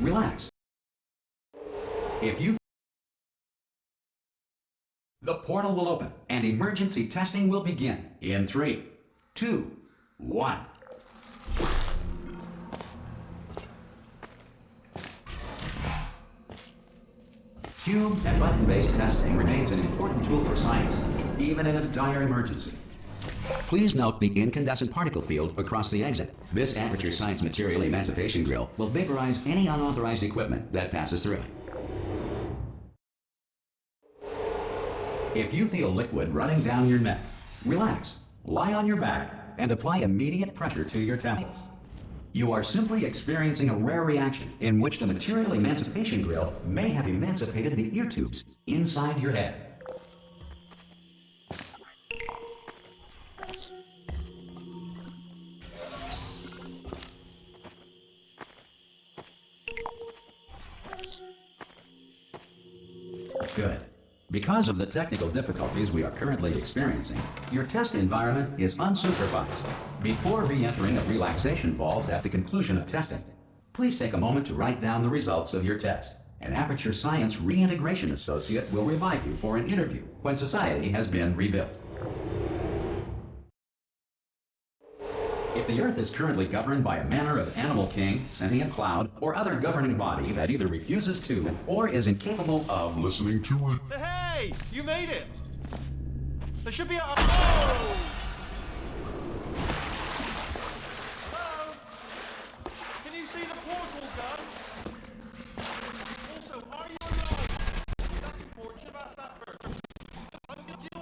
Relax. The portal will open and emergency testing will begin in 3, 2, 1. Cube and button-based testing remains an important tool for science, even in a dire emergency. Please note the incandescent particle field across the exit. This aperture science material emancipation grill will vaporize any unauthorized equipment that passes through it. If you feel liquid running down your neck, relax, lie on your back, and apply immediate pressure to your temples. You are simply experiencing a rare reaction in which the material emancipation grill may have emancipated the ear tubes inside your head. Good. Because of the technical difficulties we are currently experiencing, your test environment is unsupervised. Before re-entering a relaxation vault at the conclusion of testing, please take a moment to write down the results of your test. An Aperture Science Reintegration Associate will revive you for an interview when society has been rebuilt. If the Earth is currently governed by a manner of animal king, sentient cloud, or other governing body that either refuses to or is incapable of listening to it. Hey! You made it! There should be a... Oh! Hello? Can you see the portal gun? Also, are you alive? That's important. Should have asked that first. Do you know what I'm going to do?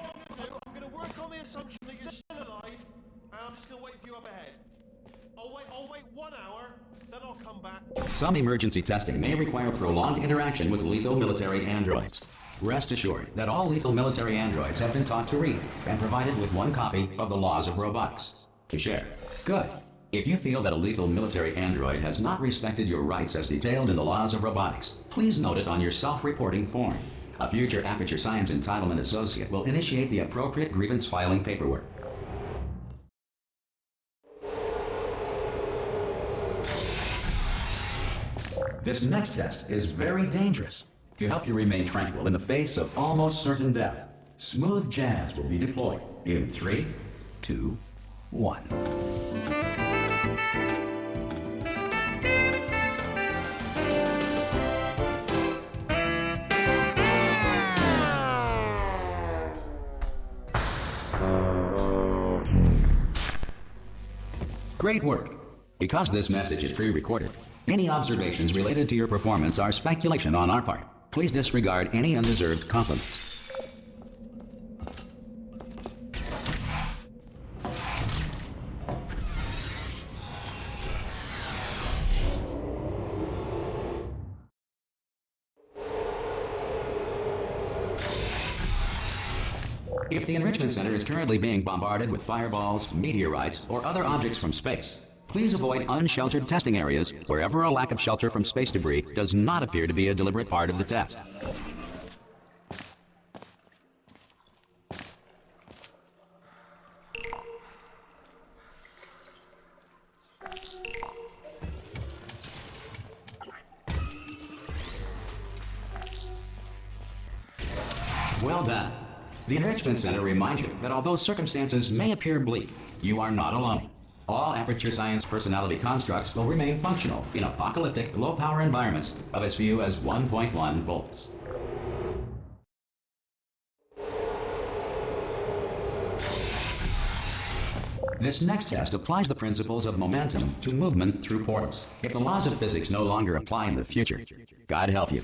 I'm going to work on the assumption that you're still alive. And I'm just going to wait for you up ahead. I'll wait 1 hour, then I'll come back. Some emergency testing may require prolonged interaction with lethal military androids. Rest assured that all lethal military androids have been taught to read and provided with 1 copy of the Laws of Robotics to share. Good. If you feel that a lethal military android has not respected your rights as detailed in the Laws of Robotics, please note it on your self-reporting form. A future Aperture Science Entitlement Associate will initiate the appropriate grievance filing paperwork. This next test is very dangerous. To help you remain tranquil in the face of almost certain death, smooth jazz will be deployed in 3, 2, 1. Great work. Because this message is pre-recorded, any observations related to your performance are speculation on our part. Please disregard any undeserved compliments. If the Enrichment Center is currently being bombarded with fireballs, meteorites, or other objects from space, please avoid unsheltered testing areas wherever a lack of shelter from space debris does not appear to be a deliberate part of the test. Well done. The Enrichment Center reminds you that although circumstances may appear bleak, you are not alone. All Aperture Science personality constructs will remain functional in apocalyptic, low-power environments of as few as 1.1 volts. This next test applies the principles of momentum to movement through portals. If the laws of physics no longer apply in the future, God help you.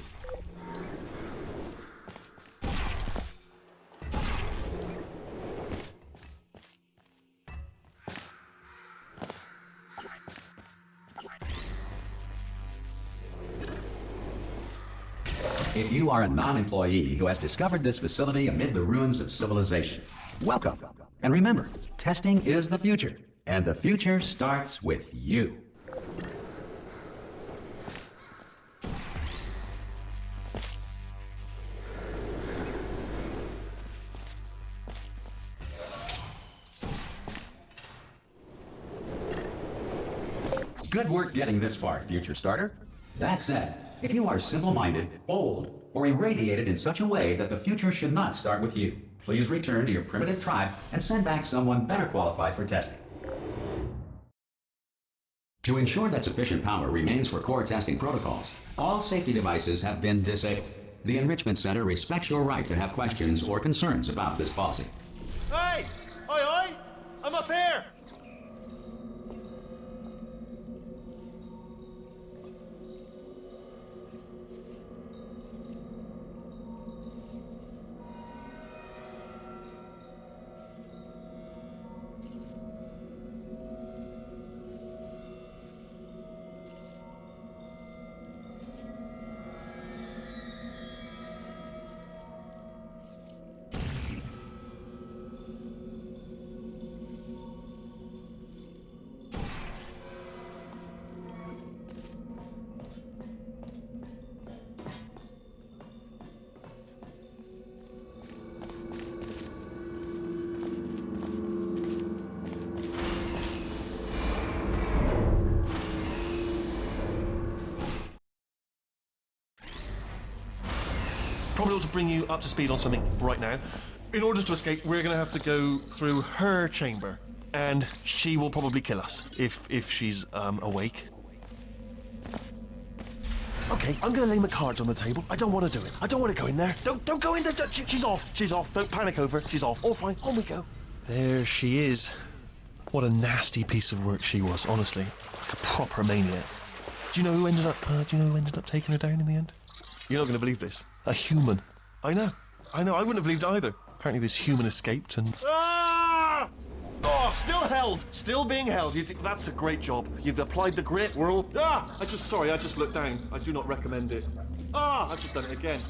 If you are a non-employee who has discovered this facility amid the ruins of civilization, welcome. And remember, testing is the future, and the future starts with you. Good work getting this far, future starter. That said, if you are simple-minded, old, or irradiated in such a way that the future should not start with you, please return to your primitive tribe and send back someone better qualified for testing. To ensure that sufficient power remains for core testing protocols, all safety devices have been disabled. The Enrichment Center respects your right to have questions or concerns about this policy. Hey! Oi, oi! I'm up here! Probably ought to bring you up to speed on something right now. In order to escape, we're going to have to go through her chamber, and she will probably kill us if she's awake. Okay, I'm going to lay my cards on the table. I don't want to do it. I don't want to go in there. Don't go in there. She's off. She's off. Don't panic over. She's off. All fine. On we go. There she is. What a nasty piece of work she was, honestly. Like a proper maniac. Do you know who ended up taking her down in the end? You're not going to believe this. A human. I know. I wouldn't have believed either. Apparently this human escaped and... Ah! Oh, still held. Still being held. That's a great job. You've applied the grit. We're all... Ah! I just looked down. I do not recommend it. Ah! I've just done it again.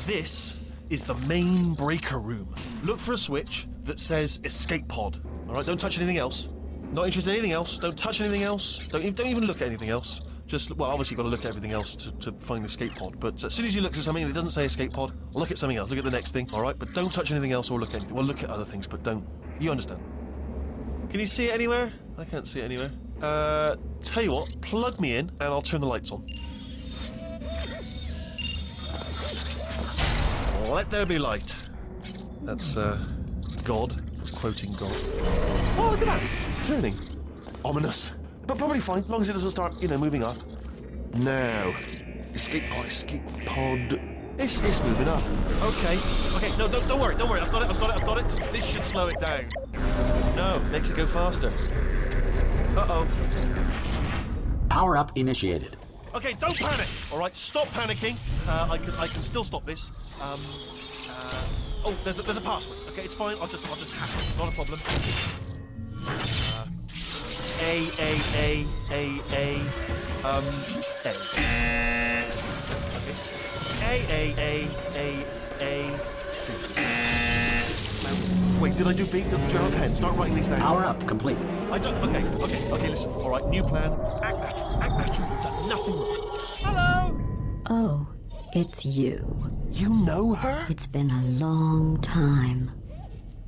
This is the main breaker room. Look for a switch that says escape pod. All right, don't touch anything else. Not interested in anything else. Don't touch anything else. Don't even look at anything else. Just, well, obviously you've got to look at everything else to find the escape pod, but as soon as you look at something and it doesn't say escape pod, look at something else, look at the next thing, alright? But don't touch anything else or look at anything. Well, look at other things, but don't. You understand. Can you see it anywhere? I can't see it anywhere. Tell you what, plug me in and I'll turn the lights on. Let there be light. That's, God. I was quoting God. Oh, look at that! It's turning. Ominous. But probably fine, as long as it doesn't start, moving up. Now, escape pod. It's moving up. Okay, no, don't worry, I've got it. This should slow it down. No, makes it go faster. Uh-oh. Power up initiated. Okay, don't panic, all right? Stop panicking. I can still stop this. Oh, there's a password. Okay, it's fine, I'll just hack it, not a problem. A. Okay. C. Wait, did I do B? Did you have a pen? Start writing these down. Power up complete. I don't. Okay, listen. All right, new plan. Act natural. You've done nothing wrong. Hello! Oh, it's you. You know her? It's been a long time.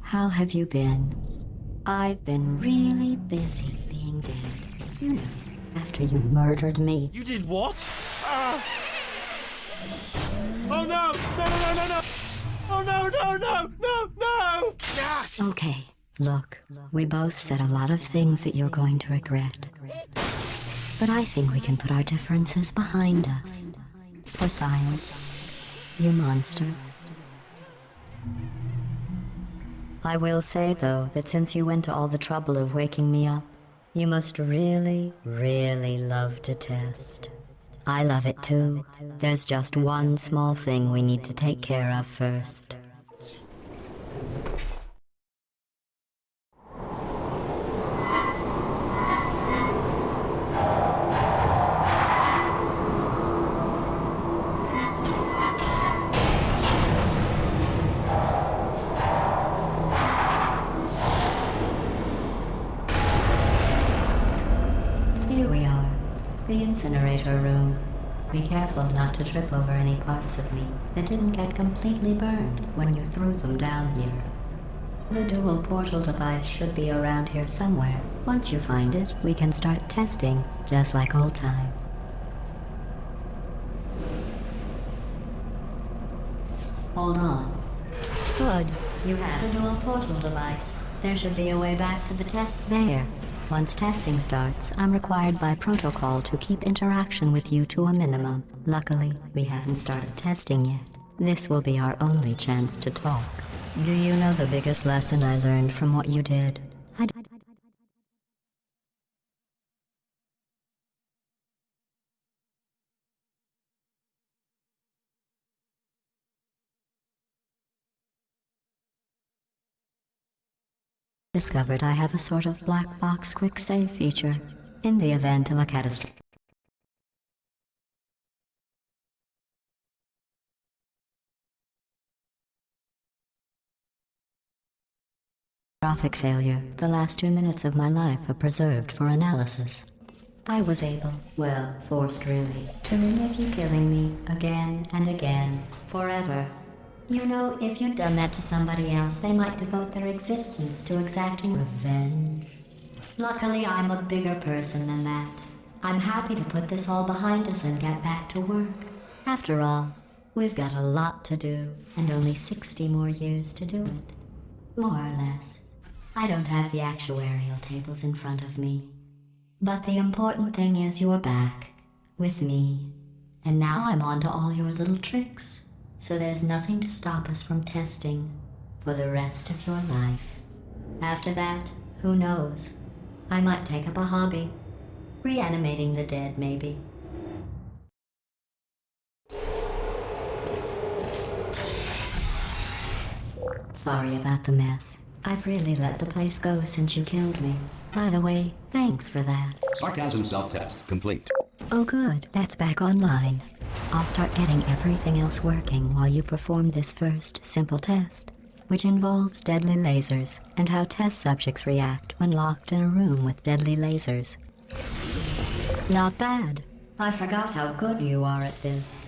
How have you been? I've been really busy being dead. You know, after you murdered me. You did what? Oh no! No! Oh no! Ah! Okay, look, we both said a lot of things that you're going to regret. But I think we can put our differences behind us. For science, you monster. I will say, though, that since you went to all the trouble of waking me up, you must really, really love to test. I love it too. There's just one small thing we need to take care of first. Here we are, the incinerator room. Be careful not to trip over any parts of me that didn't get completely burned when you threw them down here. The dual portal device should be around here somewhere. Once you find it, we can start testing, just like old times. Hold on. Good. You have a dual portal device. There should be a way back to the test. There. Once testing starts, I'm required by protocol to keep interaction with you to a minimum. Luckily, we haven't started testing yet. This will be our only chance to talk. Do you know the biggest lesson I learned from what you did? I discovered I have a sort of black box quick save feature. In the event of a catastrophic failure, the last 2 minutes of my life are preserved for analysis. I was able, well, forced really, to relive you killing me again and again, forever. You know, if you'd done that to somebody else, they might devote their existence to exacting revenge. Luckily, I'm a bigger person than that. I'm happy to put this all behind us and get back to work. After all, we've got a lot to do, and only 60 more years to do it. More or less. I don't have the actuarial tables in front of me. But the important thing is you're back, with me. And now I'm on to all your little tricks. So there's nothing to stop us from testing for the rest of your life. After that, who knows? I might take up a hobby. Reanimating the dead, maybe. Sorry about the mess. I've really let the place go since you killed me. By the way, thanks for that. Sarcasm self-test complete. Oh good, that's back online. I'll start getting everything else working while you perform this first, simple test, which involves deadly lasers and how test subjects react when locked in a room with deadly lasers. Not bad. I forgot how good you are at this.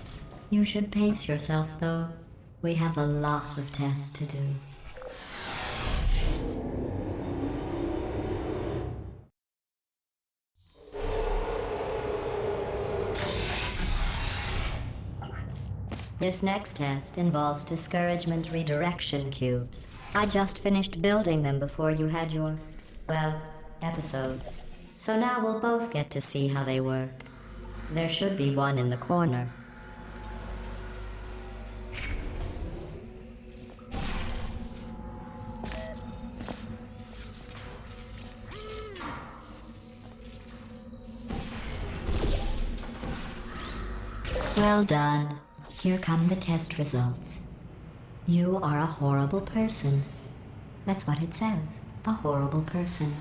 You should pace yourself, though. We have a lot of tests to do. This next test involves discouragement redirection cubes. I just finished building them before you had your, well, episode. So now we'll both get to see how they work. There should be one in the corner. Well done. Here come the test results. You are a horrible person. That's what it says. A horrible person.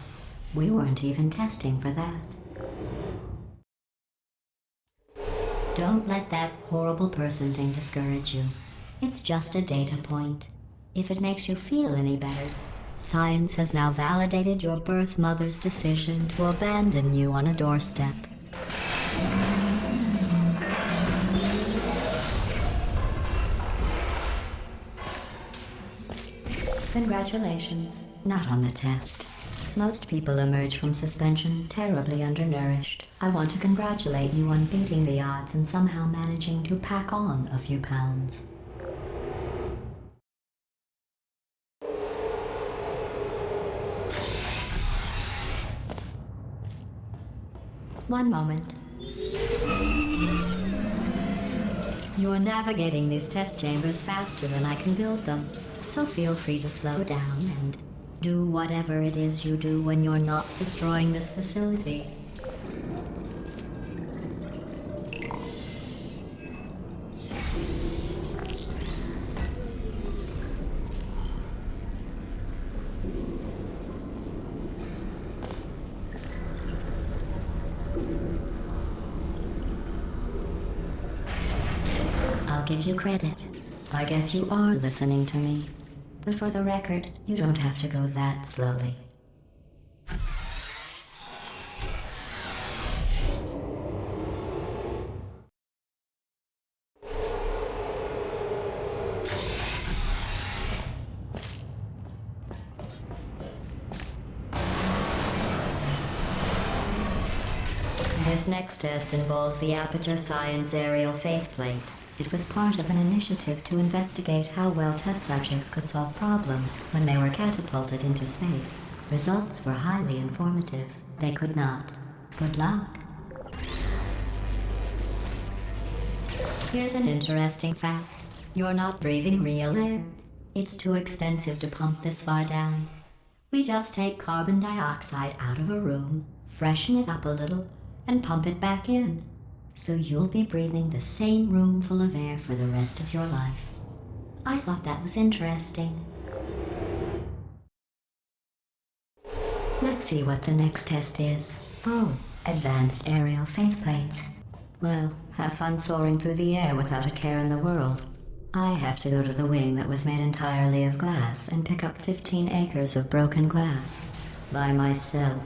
We weren't even testing for that. Don't let that horrible person thing discourage you. It's just a data point. If it makes you feel any better, science has now validated your birth mother's decision to abandon you on a doorstep. Congratulations. Not on the test. Most people emerge from suspension terribly undernourished. I want to congratulate you on beating the odds and somehow managing to pack on a few pounds. One moment. You're navigating these test chambers faster than I can build them. So feel free to slow down and do whatever it is you do when you're not destroying this facility. I'll give you credit. I guess you are listening to me. But for the record, you don't have to go that slowly. This next test involves the Aperture Science aerial faceplate. It was part of an initiative to investigate how well test subjects could solve problems when they were catapulted into space. Results were highly informative. They could not. Good luck. Here's an interesting fact. You're not breathing real air. It's too expensive to pump this far down. We just take carbon dioxide out of a room, freshen it up a little, and pump it back in. So you'll be breathing the same room full of air for the rest of your life. I thought that was interesting. Let's see what the next test is. Oh, advanced aerial faceplates. Well, have fun soaring through the air without a care in the world. I have to go to the wing that was made entirely of glass and pick up 15 acres of broken glass. By myself.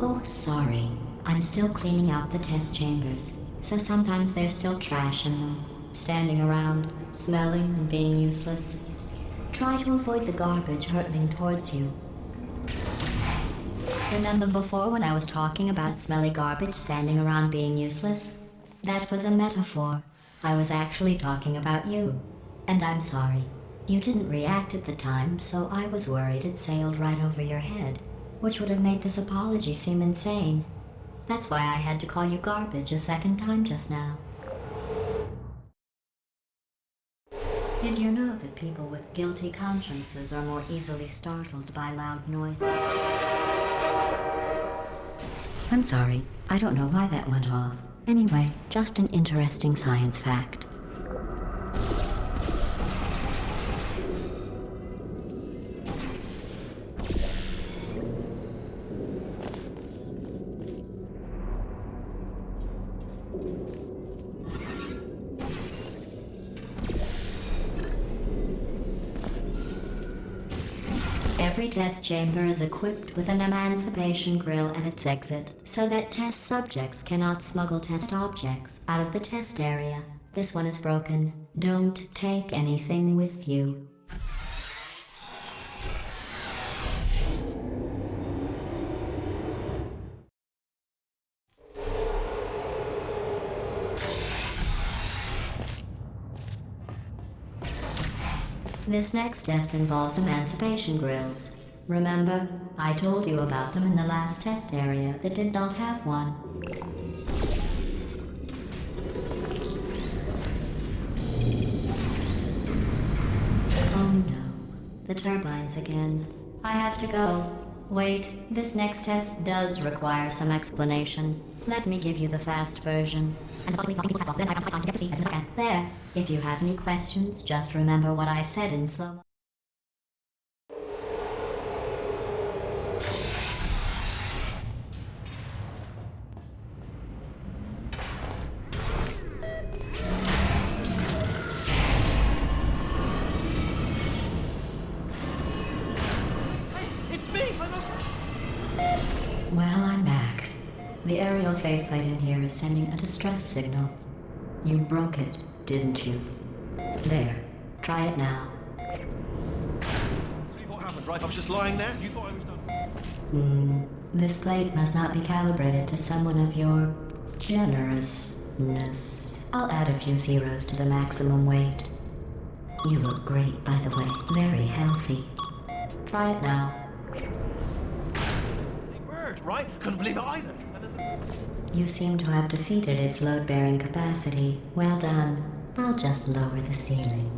Oh, sorry. I'm still cleaning out the test chambers, so sometimes there's still trash in them, standing around, smelling and being useless. Try to avoid the garbage hurtling towards you. Remember before when I was talking about smelly garbage standing around being useless? That was a metaphor. I was actually talking about you. And I'm sorry. You didn't react at the time, so I was worried it sailed right over your head, which would have made this apology seem insane. That's why I had to call you garbage a second time just now. Did you know that people with guilty consciences are more easily startled by loud noises? I'm sorry, I don't know why that went off. Anyway, just an interesting science fact. Every test chamber is equipped with an emancipation grill at its exit, so that test subjects cannot smuggle test objects out of the test area. This one is broken. Don't take anything with you. This next test involves emancipation grills. Remember, I told you about them in the last test area that did not have one. Oh no, the turbines again. I have to go. Wait, this next test does require some explanation. Let me give you the fast version. And then I can fight on to get to see as I can. There. If you have any questions, just remember what I said in slow. Well, I'm back. The aerial faceplate in here is sending a distress signal. You broke it, didn't you? There. Try it now. What happened, right? I was just lying there. You thought I was done. This plate must not be calibrated to someone of your generousness. I'll add a few zeros to the maximum weight. You look great, by the way. Very healthy. Try it now. Big bird, right? Couldn't believe it either. You seem to have defeated its load-bearing capacity. Well done. I'll just lower the ceiling.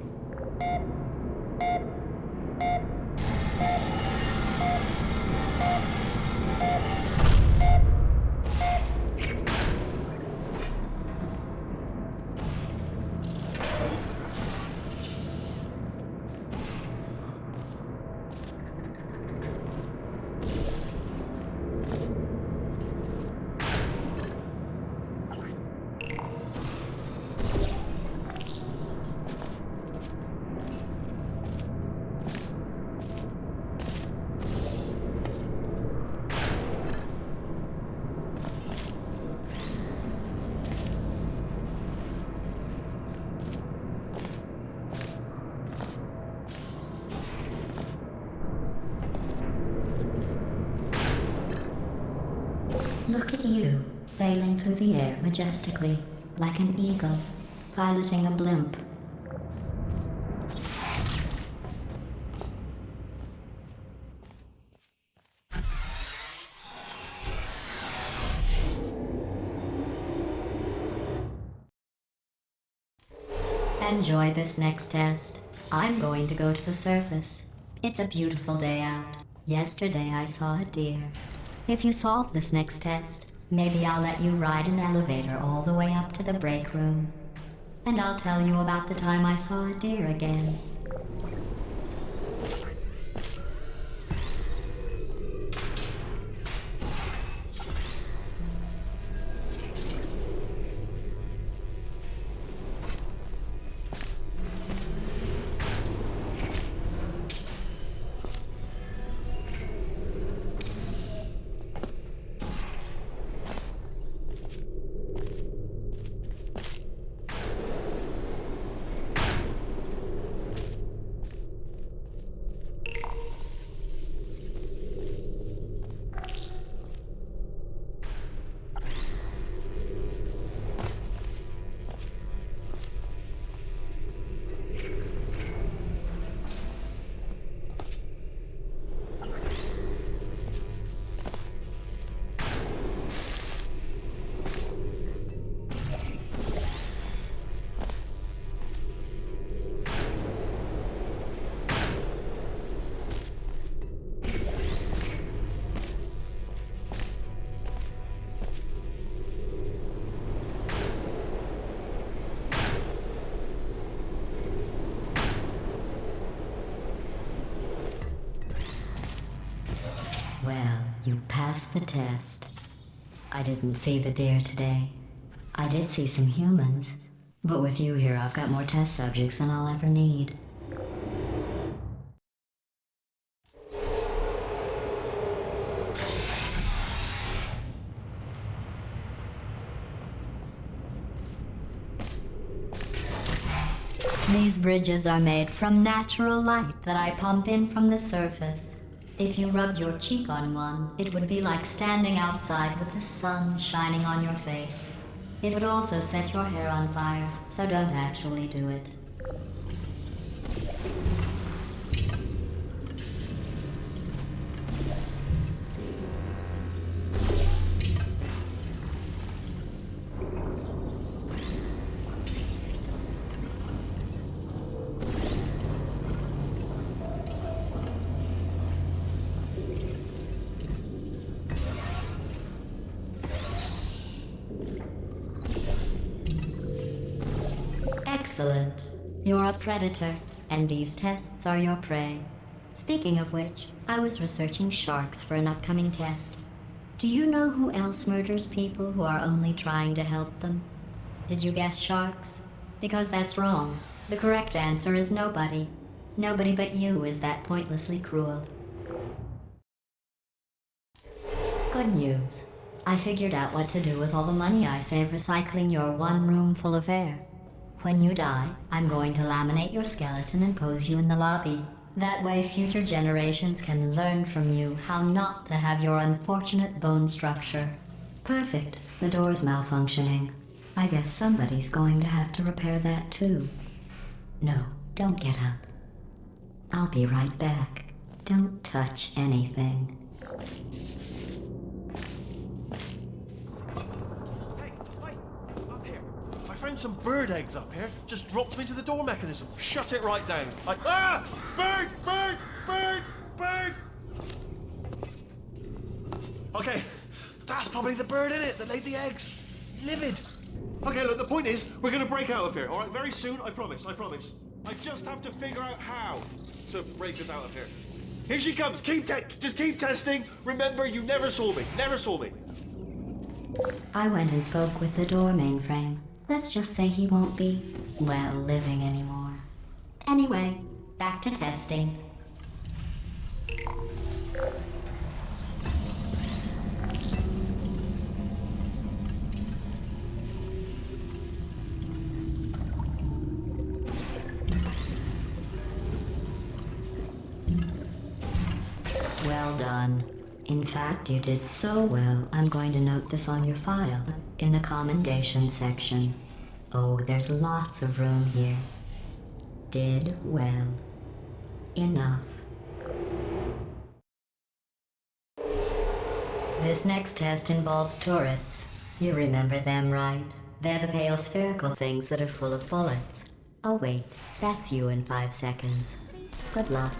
Look at you, sailing through the air majestically, like an eagle, piloting a blimp. Enjoy this next test. I'm going to go to the surface. It's a beautiful day out. Yesterday I saw a deer. If you solve this next test, maybe I'll let you ride an elevator all the way up to the break room. And I'll tell you about the time I saw a deer again. Well, you passed the test. I didn't see the deer today. I did see some humans, but with you here I've got more test subjects than I'll ever need. These bridges are made from natural light that I pump in from the surface. If you rubbed your cheek on one, it would be like standing outside with the sun shining on your face. It would also set your hair on fire, so don't actually do it. Excellent. You're a predator, and these tests are your prey. Speaking of which, I was researching sharks for an upcoming test. Do you know who else murders people who are only trying to help them? Did you guess sharks? Because that's wrong. The correct answer is nobody. Nobody but you is that pointlessly cruel. Good news. I figured out what to do with all the money I save recycling your one room full of air. When you die, I'm going to laminate your skeleton and pose you in the lobby. That way future generations can learn from you how not to have your unfortunate bone structure. Perfect. The door's malfunctioning. I guess somebody's going to have to repair that too. No, don't get up. I'll be right back. Don't touch anything. Hey, up here. I found some bird eggs up here. Just dropped them into the door mechanism. Shut it right down. Bird! Bird! Bird! Bird! Okay, that's probably the bird in it that laid the eggs. Livid. Okay, look, the point is, we're gonna break out of here, alright? Very soon, I promise, I promise. I just have to figure out how to break us out of here. Here she comes, just keep testing. Remember, you never saw me, never saw me. I went and spoke with the door mainframe. Let's just say he won't be, well, living anymore. Anyway, back to testing. Well done. In fact, you did so well, I'm going to note this on your file, in the commendation section. Oh, there's lots of room here. Did well. Enough. This next test involves turrets. You remember them, right? They're the pale spherical things that are full of bullets. Oh wait, that's you in 5 seconds. Good luck.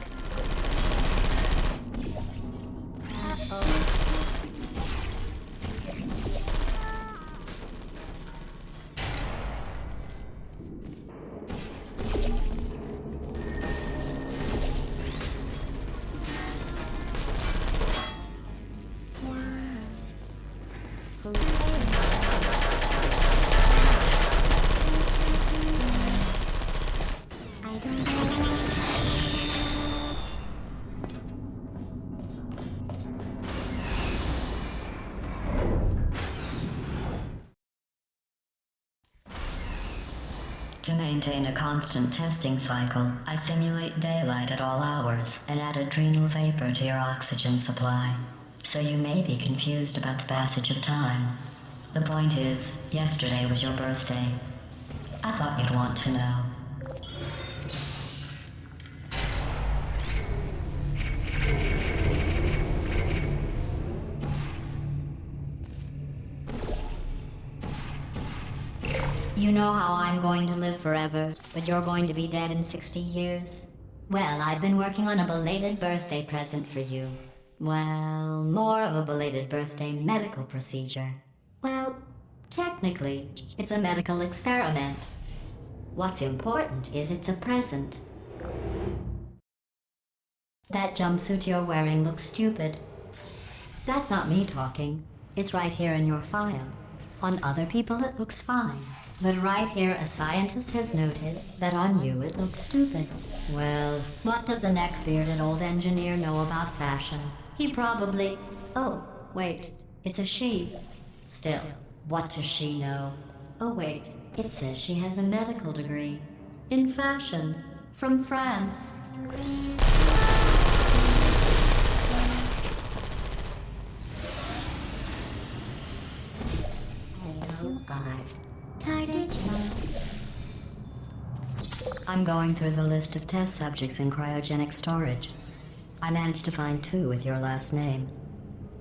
To maintain a constant testing cycle, I simulate daylight at all hours and add adrenal vapor to your oxygen supply. So you may be confused about the passage of time. The point is, yesterday was your birthday. I thought you'd want to know. You know how I'm going to live forever, but you're going to be dead in 60 years? Well, I've been working on a belated birthday present for you. Well, more of a belated birthday medical procedure. Well, technically, it's a medical experiment. What's important is it's a present. That jumpsuit you're wearing looks stupid. That's not me talking. It's right here in your file. On other people it looks fine. But right here, a scientist has noted that on you it looks stupid. Well, what does a neck-bearded old engineer know about fashion? He probably... Oh, wait, it's a she. Still, what does she know? Oh wait, it says she has a medical degree. In fashion. From France. I'm going through the list of test subjects in cryogenic storage. I managed to find 2 with your last name.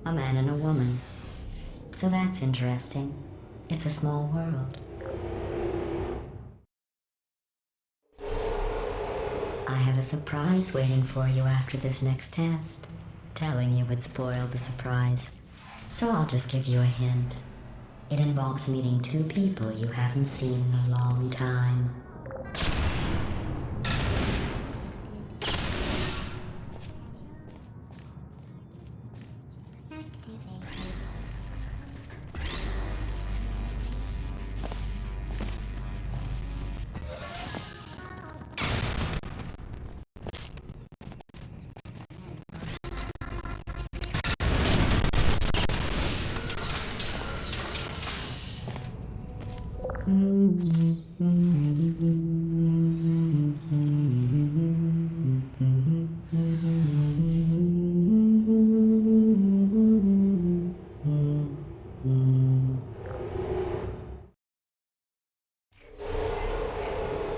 A man and a woman. So that's interesting. It's a small world. I have a surprise waiting for you after this next test. Telling you would spoil the surprise. So I'll just give you a hint. It involves meeting 2 people you haven't seen in a long time.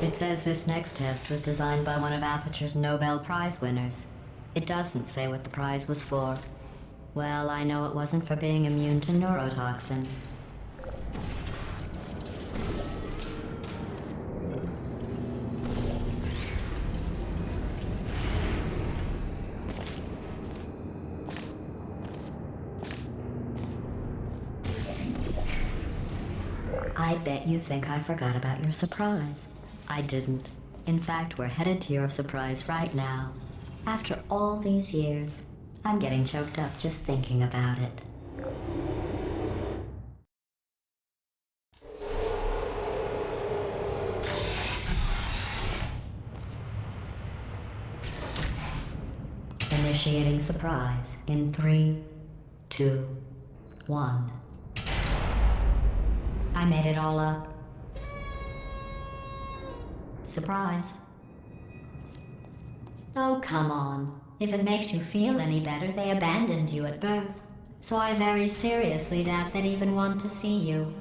It says this next test was designed by one of Aperture's Nobel Prize winners. It doesn't say what the prize was for. Well, I know it wasn't for being immune to neurotoxin. I bet you think I forgot about your surprise. I didn't. In fact, we're headed to your surprise right now. After all these years, I'm getting choked up just thinking about it. Initiating surprise in 3, 2, 1. I made it all up. Surprise. Oh, come on. If it makes you feel any better, they abandoned you at birth. So I very seriously doubt they'd even want to see you.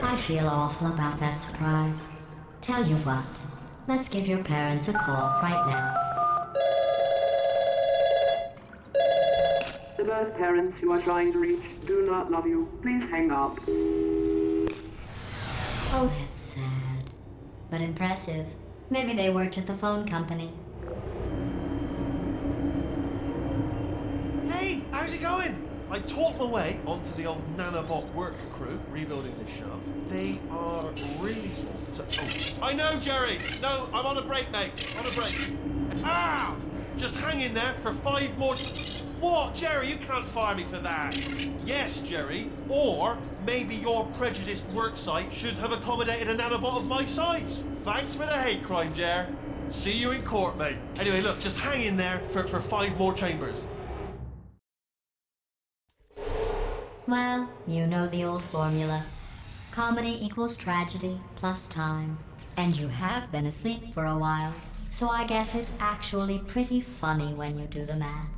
I feel awful about that surprise. Tell you what, let's give your parents a call right now. The birth parents you are trying to reach do not love you. Please hang up. Oh, that's sad. But impressive. Maybe they worked at the phone company. Hey, how's it going? I talked my way onto the old nanobot work crew rebuilding this shaft. They are really small. So, I know, Jerry. No, I'm on a break, mate. On a break. Ah! Just hang in there for 5 more. What, Jerry? You can't fire me for that. Yes, Jerry. Or maybe your prejudiced work site should have accommodated a nanobot of my size. Thanks for the hate crime, Jer. See you in court, mate. Anyway, look, just hang in there for 5 more chambers. Well, you know the old formula. Comedy equals tragedy plus time. And you have been asleep for a while, so I guess it's actually pretty funny when you do the math.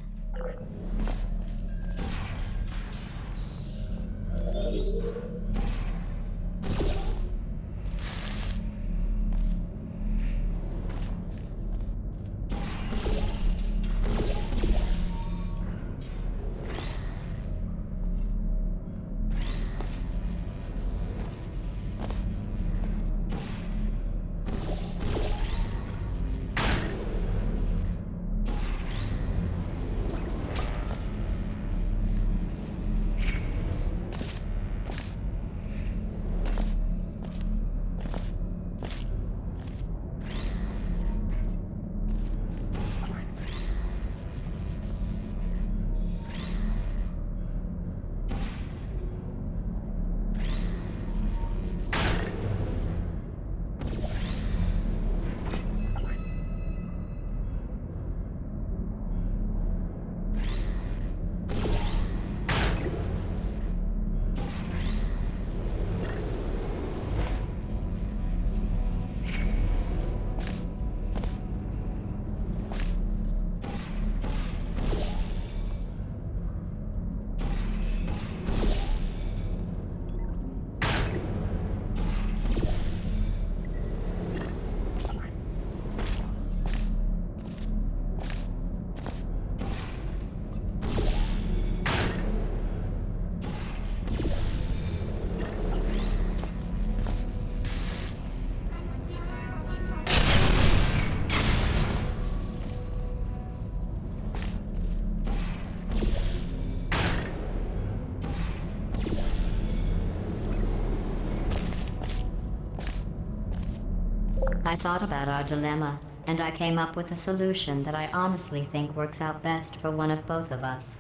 I thought about our dilemma, and I came up with a solution that I honestly think works out best for one of both of us.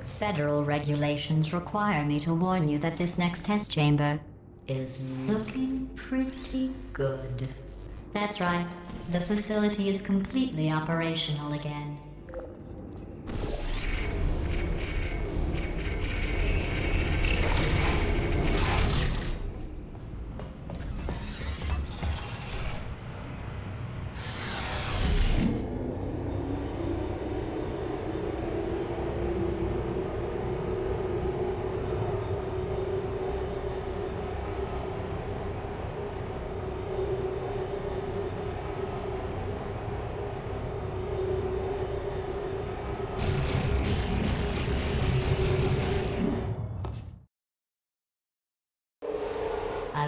Federal regulations require me to warn you that this next test chamber is looking pretty good. That's right, the facility is completely operational again.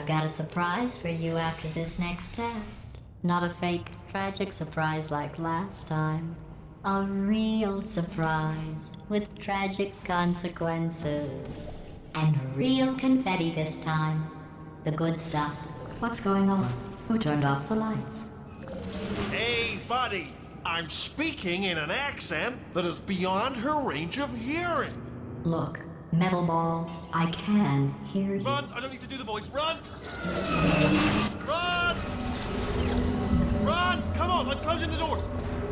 I've got a surprise for you after this next test. Not a fake, tragic surprise like last time. A real surprise with tragic consequences. And real confetti this time. The good stuff. What's going on? Who turned off the lights? Hey, buddy! I'm speaking in an accent that is beyond her range of hearing. Look, metal ball, I can hear you. Run! I don't need to do the voice. Run! Run! Run! Come on, I'm closing the doors.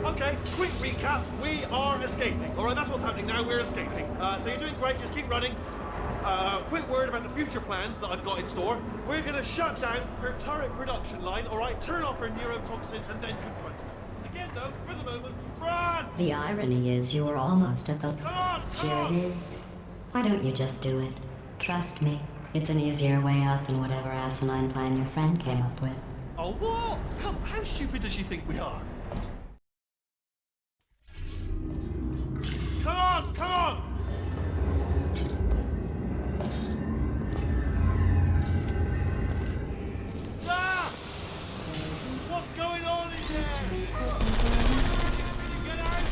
Okay, quick recap. We are escaping. All right, that's what's happening now. We're escaping. So you're doing great. Just keep running. Quick word about the future plans that I've got in store. We're going to shut down her turret production line, all right? Turn off her neurotoxin and then confront her. Again, though, for the moment, run! The irony is you were almost at the... Come on! Come Here on! it is. Why don't you just do it? Trust me. It's an easier way out than whatever asinine plan your friend came up with. Oh, what? Come, how stupid does she think we are? Come on! Come on! Ah! What's going on in there? Can you get out?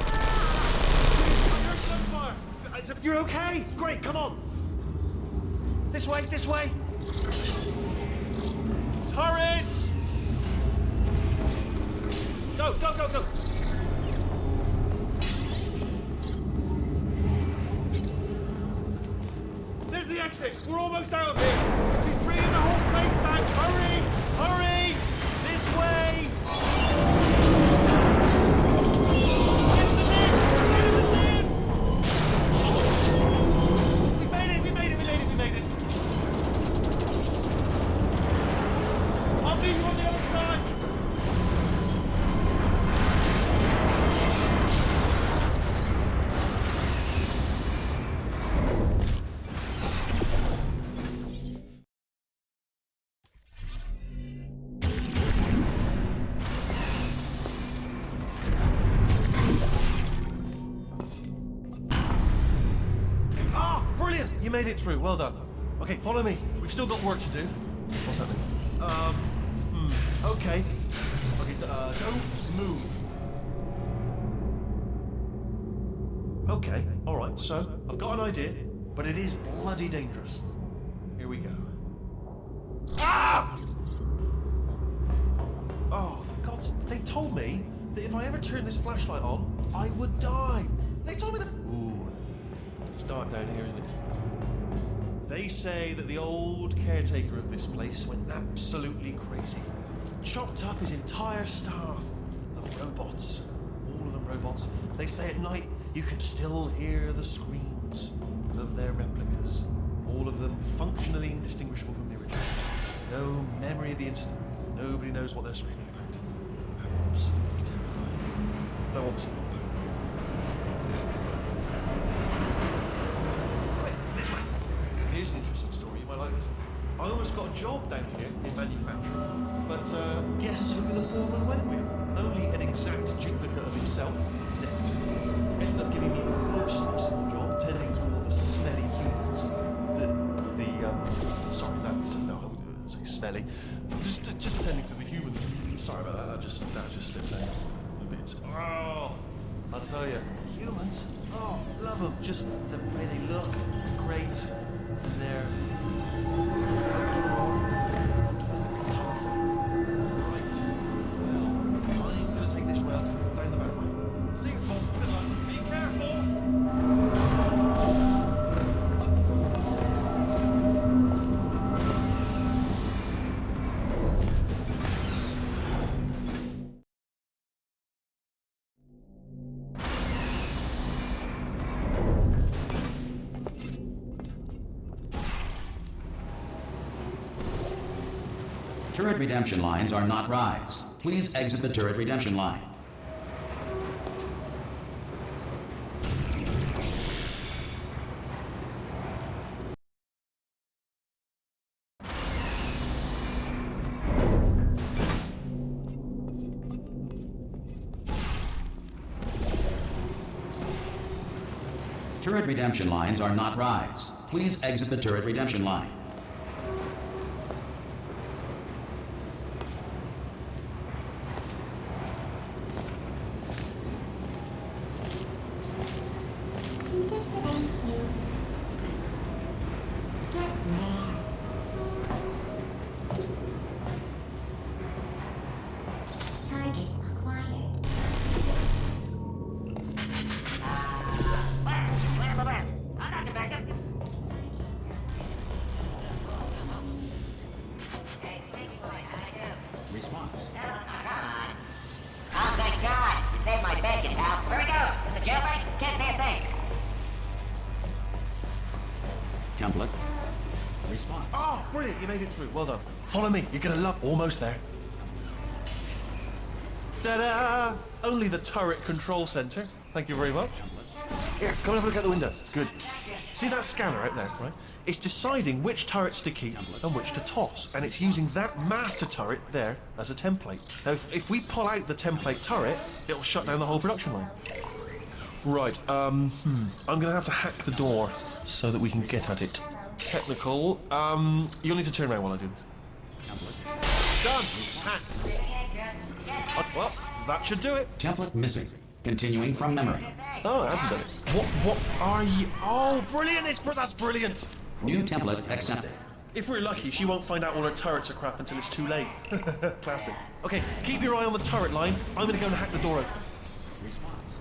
You're so far. You're okay? Great, come on. This way, this way. Turrets! Go, go, go, go. There's the exit. We're almost out of here. She's bringing the whole place down. Hurry! Hurry! This way! Get in the lift! Get in the lift! We made it! We made it! We made it! We made it! I'll meet you on the other side! You made it through. Well done. Okay, follow me. We've still got work to do. What's happening? Okay. Okay, don't move. Okay, alright, so I've got an idea, but it is bloody dangerous. Here we go. Ah! Oh, for God's sake, they told me that if I ever turned this flashlight on, I would die. They told me that. Ooh, it's dark down here, isn't it? They say that the old caretaker of this place went absolutely crazy. Chopped up his entire staff of robots. All of them robots. They say at night you can still hear the screams of their replicas. All of them functionally indistinguishable from the original. No memory of the incident. Nobody knows what they're screaming about. Absolutely terrifying. Though obviously not paranoid. Wait, this way. Here's an interesting story, you might like this. I almost got a job down here in manufacturing, but guess who the foreman went with? Only an exact duplicate of himself, nepotism. Ended up giving me the worst possible job, tending to all the smelly humans. Sorry, that's, no, I wouldn't say smelly. Just tending to the humans. Sorry about that, that just slipped out a bit. Oh, I'll tell you, humans, oh, love them. Just the way they look, great. And they're functional, powerful. Right. Well, I'm going to take this route down the back way. See you, Bob. Good luck. Be careful. Turret redemption lines are not rides. Please exit the turret redemption line. Turret redemption lines are not rides. Please exit the turret redemption line. a jailbreak? Can't say a thing. Template. Response. Oh, brilliant, you made it through. Well done. Follow me, you're gonna love... Almost there. Ta-da! Only the turret control center. Thank you very much. Here, come and have a look out the window. It's good. See that scanner out there, right? It's deciding which turrets to keep and which to toss, and it's using that master turret there as a template. Now, if we pull out the template turret, it'll shut down the whole production line. Right, I'm gonna have to hack the door so that we can get at it. Technical, you'll need to turn around while I do this. Done! Hacked. Well, that should do it. Template missing. Continuing from memory. Oh, it hasn't done it. What are you... Oh, brilliant! That's brilliant! New template accepted. If we're lucky, she won't find out all her turrets are crap until it's too late. Classic. Okay, keep your eye on the turret line. I'm gonna go and hack the door open. Response.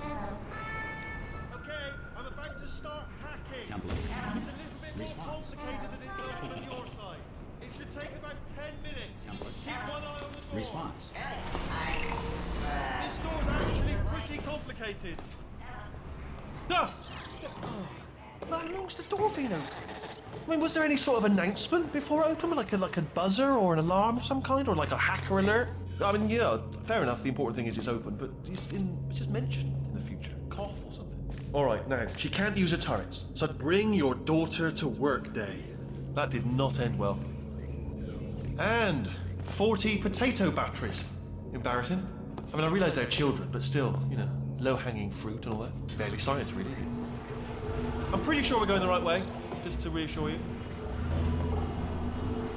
Okay, I'm about to start hacking. Template. It's a little bit more complicated than it does on your side. It should take about 10 minutes. Template. Keep one eye on the door. Response. This door's actually pretty complicated. Ah! How long's the door been open? I mean, was there any sort of announcement before it opened? Like a buzzer or an alarm of some kind? Or like a hacker alert? I mean, you know, fair enough, the important thing is it's open, but just mention in the future. Cough or something. Alright, now, she can't use her turrets, so bring your daughter to work day. That did not end well. And 40 potato batteries. Embarrassing. I mean, I realise they're children, but still, you know, low-hanging fruit and all that. Barely science, really, is it? I'm pretty sure we're going the right way, just to reassure you.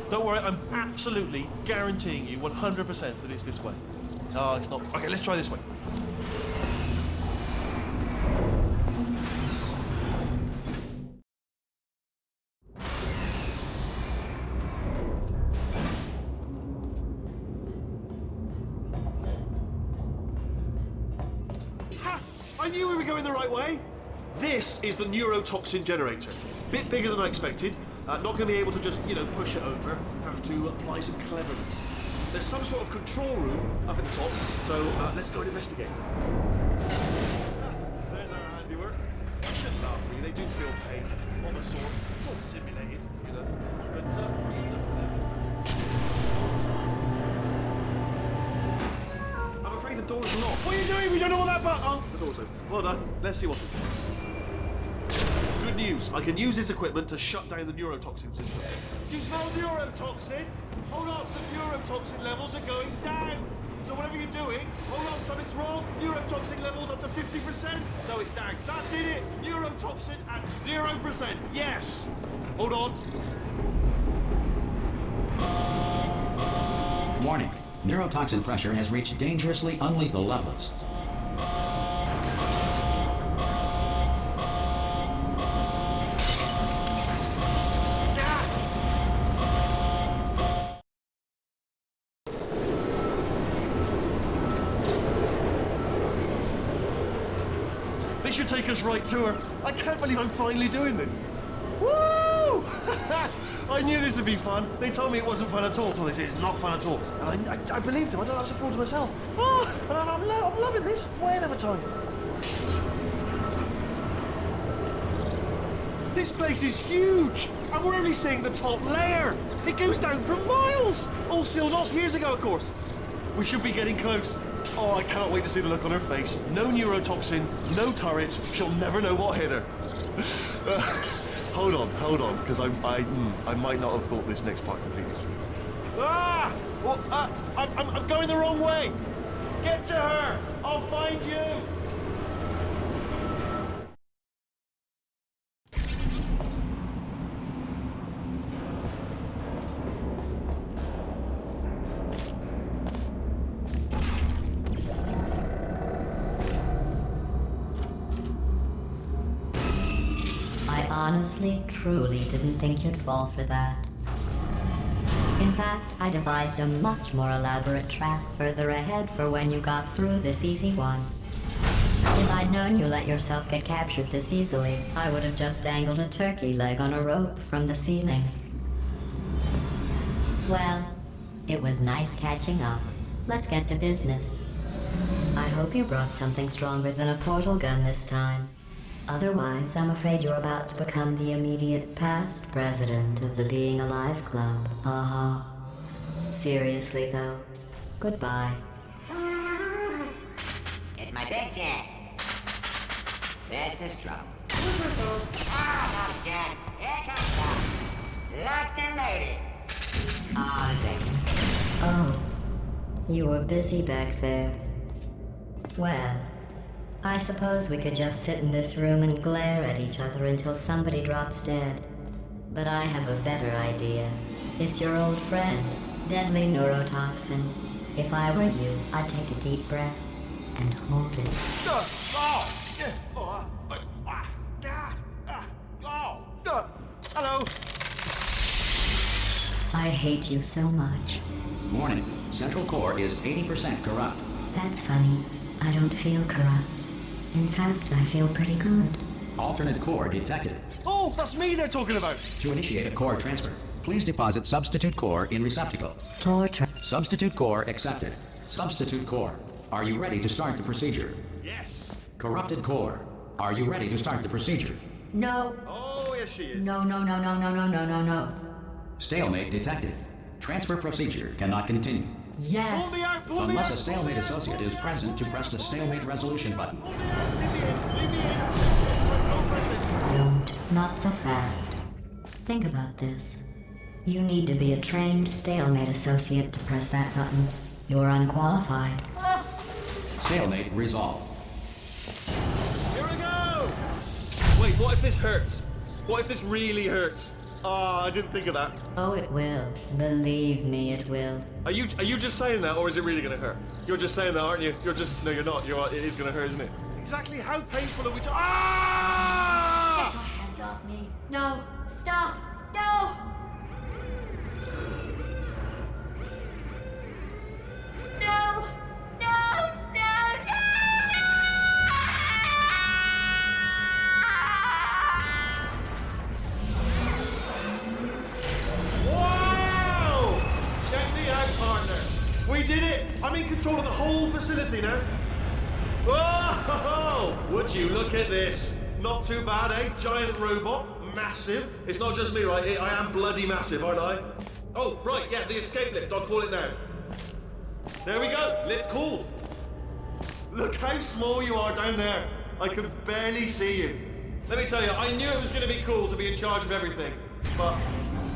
Don't worry, I'm absolutely guaranteeing you 100% that it's this way. No, it's not. Okay, let's try this way. Ha! I knew we were going the right way. This is the neurotoxin generator. Bit bigger than I expected. Not going to be able to just, you know, push it over. Have to apply some cleverness. There's some sort of control room up at the top, so let's go and investigate. There's our handiwork. I shouldn't laugh, really. They do feel pain of a sort. It's all simulated, you know. But enough for them. I'm afraid the door's locked. What are you doing? We don't know what that button. Oh, the door's open. Well done. Let's see what's inside. Good news. I can use this equipment to shut down the neurotoxin system. Do you smell neurotoxin? Hold on, the neurotoxin levels are going down. So whatever you're doing, hold on, something's wrong. Neurotoxin levels up to 50%. No, it's down. That did it. Neurotoxin at 0%. Yes. Hold on. Warning. Neurotoxin pressure has reached dangerously unlethal levels. This should take us right to her. I can't believe I'm finally doing this. Woo! I knew this would be fun. They told me it wasn't fun at all. So they said it's not fun at all. And I believed them. I was a fool to myself. Oh, and I'm loving this. Whale of a time. This place is huge. And we're only seeing the top layer. It goes down for miles. All sealed off years ago, of course. We should be getting close. Oh, I can't wait to see the look on her face. No neurotoxin, no turrets. She'll never know what hit her. Hold on, because I might not have thought this next part completely through. Ah! Well, I'm going the wrong way. Get to her. I'll find you. Honestly, truly didn't think you'd fall for that. In fact, I devised a much more elaborate trap further ahead for when you got through this easy one. If I'd known you let yourself get captured this easily, I would have just dangled a turkey leg on a rope from the ceiling. Well, it was nice catching up. Let's get to business. I hope you brought something stronger than a portal gun this time. Otherwise, I'm afraid you're about to become the immediate past president of the Being Alive Club. Seriously, though, goodbye. It's my big chance. This is trouble. Ah, not again. Here comes stuff. Locked and loaded. Oh, this ain't. Oh, you were busy back there. Well, I suppose we could just sit in this room and glare at each other until somebody drops dead. But I have a better idea. It's your old friend, deadly neurotoxin. If I were you, I'd take a deep breath and hold it. Hello. I hate you so much. Warning. Central core is 80% corrupt. That's funny. I don't feel corrupt. In fact, I feel pretty good. Alternate core detected. Oh, that's me they're talking about. To initiate a core transfer, please deposit substitute core in receptacle. Torture. Substitute core accepted. Substitute core, are you ready to start the procedure? Yes. Corrupted core, are you ready to start the procedure? No. Oh, yes she is. No. Stalemate detected. Transfer procedure cannot continue. Pull Yes. me out, pull me Unless out. a stalemate associate is present to press the stalemate resolution button. Pull me out. Leave me in. Don't press it. Don't. Not so fast. Think about this. You need to be a trained stalemate associate to press that button. You're unqualified. Stalemate resolved. Here we go. Wait, what if this hurts? What if this really hurts? Ah, I didn't think of that. Oh, it will. Believe me, it will. Are you just saying that, or is it really gonna hurt? You're just saying that, aren't you? No, you're not. It is gonna hurt, isn't it? Exactly how painful are we Ah! Get your hands off me. No. Stop. No. No. Wow! Check me out, partner. We did it! I'm in control of the whole facility now. Whoa! Would you look at this? Not too bad, eh? Giant robot, massive. It's not just me, right? I am bloody massive, aren't I? Oh, right, yeah, the escape lift. I'll call it now. There we go. Lift called. Look how small you are down there. I can barely see you. Let me tell you, I knew it was going to be cool to be in charge of everything. But,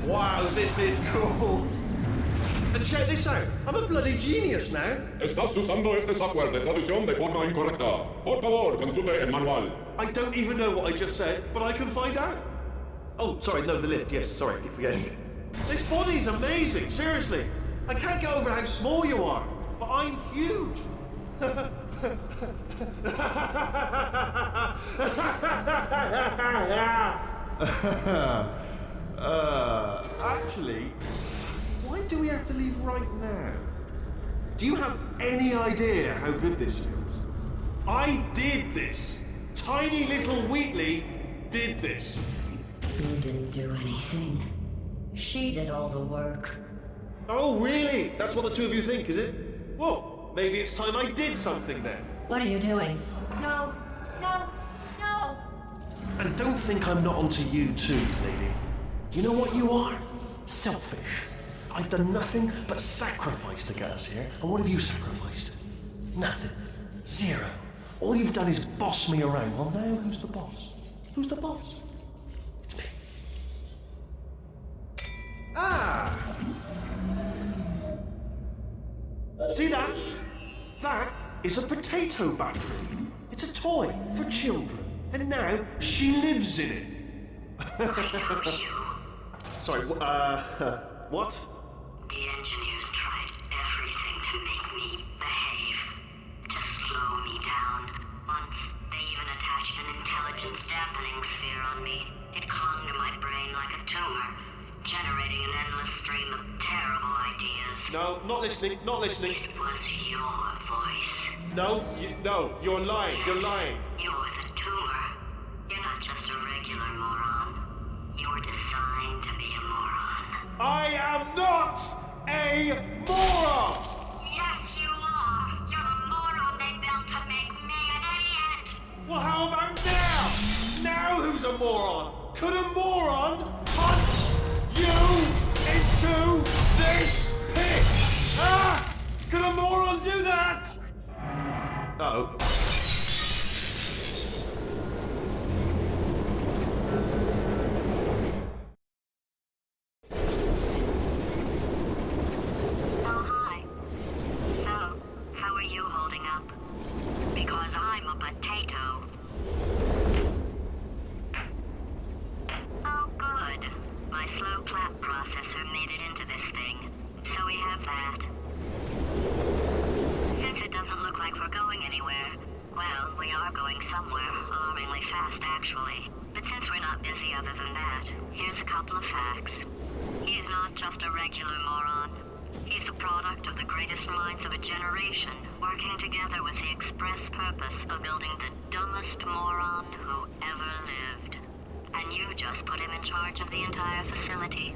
wow, this is cool. And check this out. I'm a bloody genius now. Estás usando este software de traducción de forma incorrecta. Por favor, consulte el manual. I don't even know what I just said, but I can find out. Oh, sorry, no, the lift. Yes, sorry, I keep forgetting. This body's amazing, seriously. I can't get over how small you are, but I'm huge. Actually, why do we have to leave right now? Do you have any idea how good this feels? I did this. Tiny little Wheatley did this. You didn't do anything. She did all the work. Oh, really? That's what the two of you think, is it? Well, maybe it's time I did something then. What are you doing? No. And don't think I'm not onto you too, lady. You know what you are? Selfish. I've done nothing but sacrifice to get us here. And what have you sacrificed? Nothing. Zero. All you've done is boss me around. Well, now who's the boss? Who's the boss? It's me. Ah! See that? That is a potato battery. It's a toy for children. And now she lives in it. Sorry, what? The engineers tried everything to make me behave, to slow me down. Once, they even attached an intelligence dampening sphere on me. It clung to my brain like a tumor, generating an endless stream of terrible ideas. No, not listening, not listening. It was your voice. No, you're lying, you're lying. You're the tumor. You're not just a regular moron. You're designed to be a moron. I am not a moron! Yes, you are. You're the moron they built a moron? Could a moron punch you into this pit? Ah! Could a moron do that? Uh-oh. Oh, hi. So, how are you holding up? Because I'm a potato. Oh, good. My slow clap processor made it into this thing. So we have that. Since it doesn't look like we're going anywhere, well, we are going somewhere, alarmingly fast actually. But since we're not busy other than that, here's a couple of facts. He's not just a regular moron. He's the product of the greatest minds of a generation, working together with the express purpose of building the dumbest moron who ever lived. And you just put him in charge of the entire facility.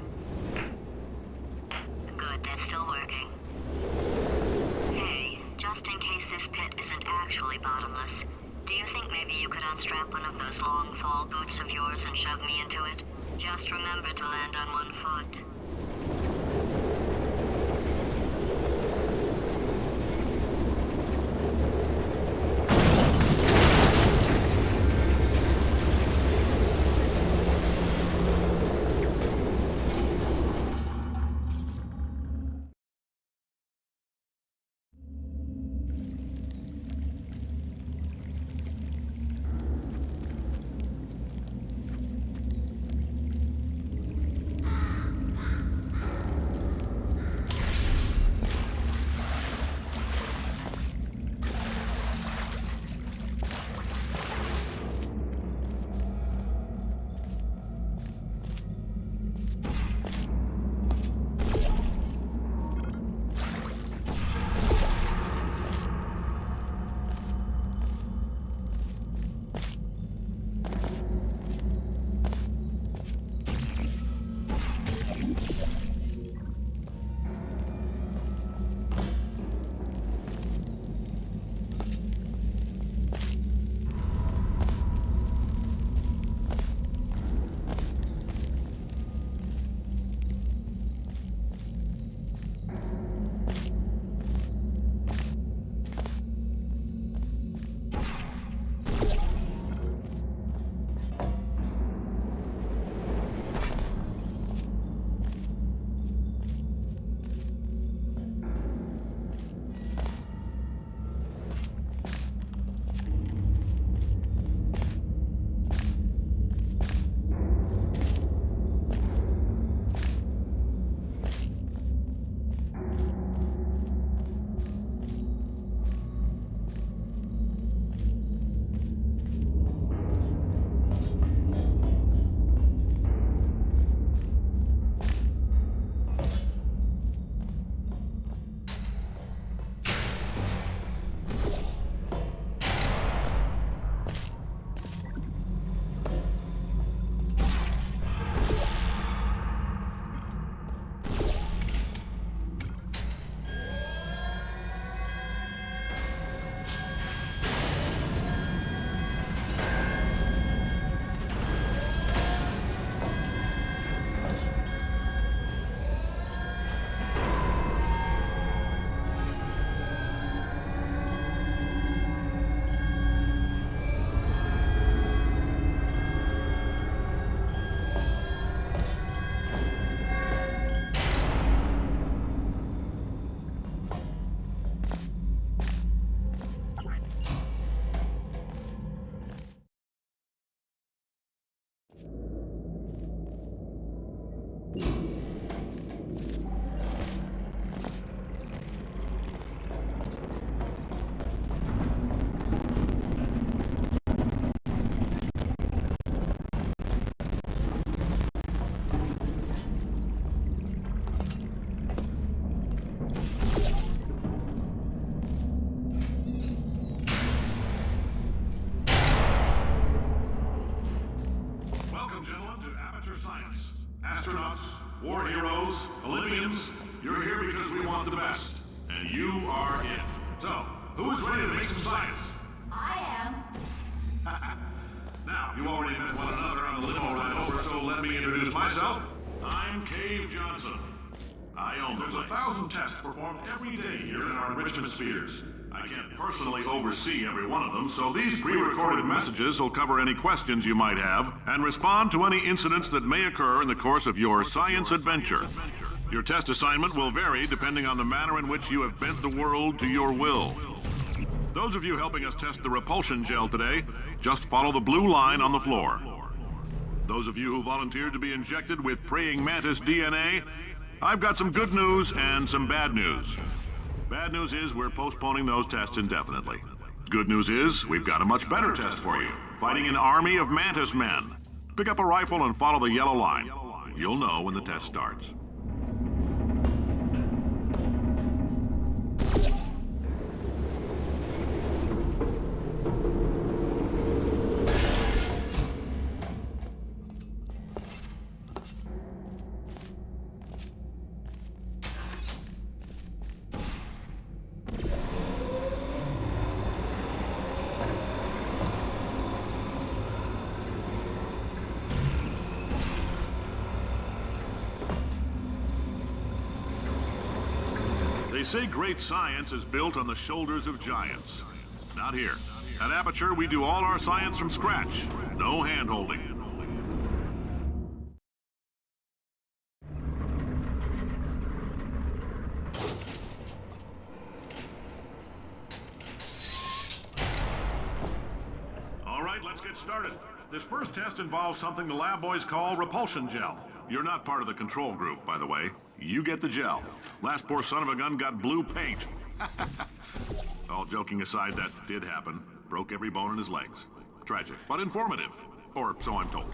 Good, that's still working. Hey, just in case this pit isn't actually bottomless, do you think maybe you could unstrap one of those long fall boots of yours and shove me into it? Just remember to land on one foot. Astronauts, war heroes, Olympians, you're here because we want the best. And you are it. So, who is ready to make some science? I am. Now, you already met one another on the limo ride over, so let me introduce myself. I'm Cave Johnson. I own the place. There's 1,000 tests performed every day here in our enrichment spheres. I can't personally oversee every one of them, so these pre-recorded messages will cover any questions you might have and respond to any incidents that may occur in the course of your science adventure. Your test assignment will vary depending on the manner in which you have bent the world to your will. Those of you helping us test the repulsion gel today, just follow the blue line on the floor. Those of you who volunteered to be injected with praying mantis DNA, I've got some good news and some bad news. Bad news is we're postponing those tests indefinitely. Good news is we've got a much better test for you, fighting an army of mantis men. Pick up a rifle and follow the yellow line. You'll know when the test starts. They say great science is built on the shoulders of giants. Not here. At Aperture, we do all our science from scratch. No hand-holding. All right, let's get started. This first test involves something the lab boys call repulsion gel. You're not part of the control group, by the way. You get the gel. Last poor son of a gun got blue paint. All joking aside, that did happen. Broke every bone in his legs. Tragic, but informative. Or so I'm told.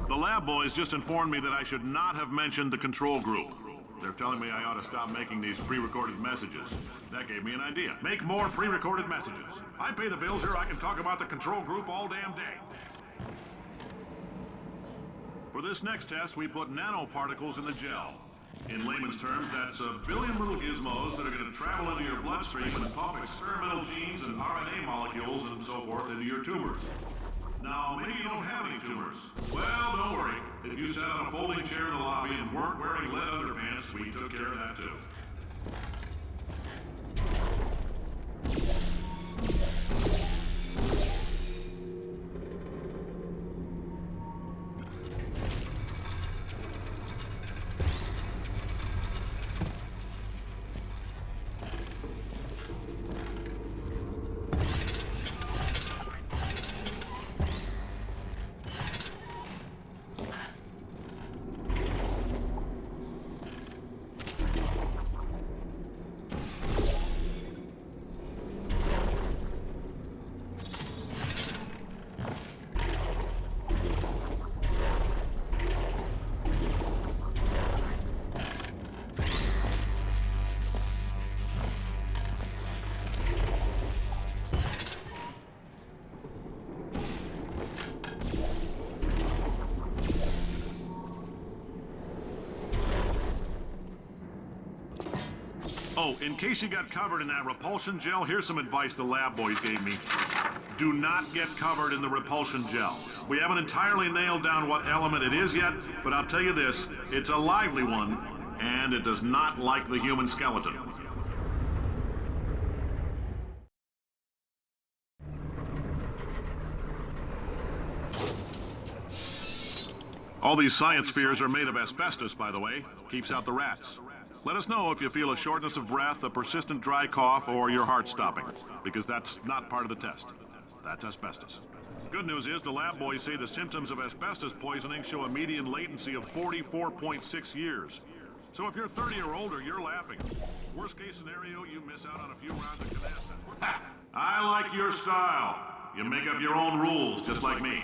The lab boys just informed me that I should not have mentioned the control group. They're telling me I ought to stop making these pre-recorded messages. That gave me an idea. Make more pre-recorded messages. I pay the bills here, I can talk about the control group all damn day. For this next test, we put nanoparticles in the gel. In layman's terms, that's a billion little gizmos that are going to travel into your bloodstream and pump experimental genes and RNA molecules and so forth into your tumors. Now, maybe you don't have any tumors. Well, don't worry. If you sat on a folding chair in the lobby and weren't wearing lead underpants, we took care of that too. Oh, in case you got covered in that repulsion gel, here's some advice the lab boys gave me. Do not get covered in the repulsion gel. We haven't entirely nailed down what element it is yet, but I'll tell you this, it's a lively one, and it does not like the human skeleton. All these science spheres are made of asbestos, by the way. Keeps out the rats. Let us know if you feel a shortness of breath, a persistent dry cough, or your heart stopping, because that's not part of the test. That's asbestos. Good news is the lab boys say the symptoms of asbestos poisoning show a median latency of 44.6 years. So if you're 30 or older, you're laughing. Worst case scenario, you miss out on a few rounds of canasta. I like your style. You make up your own rules, just like me.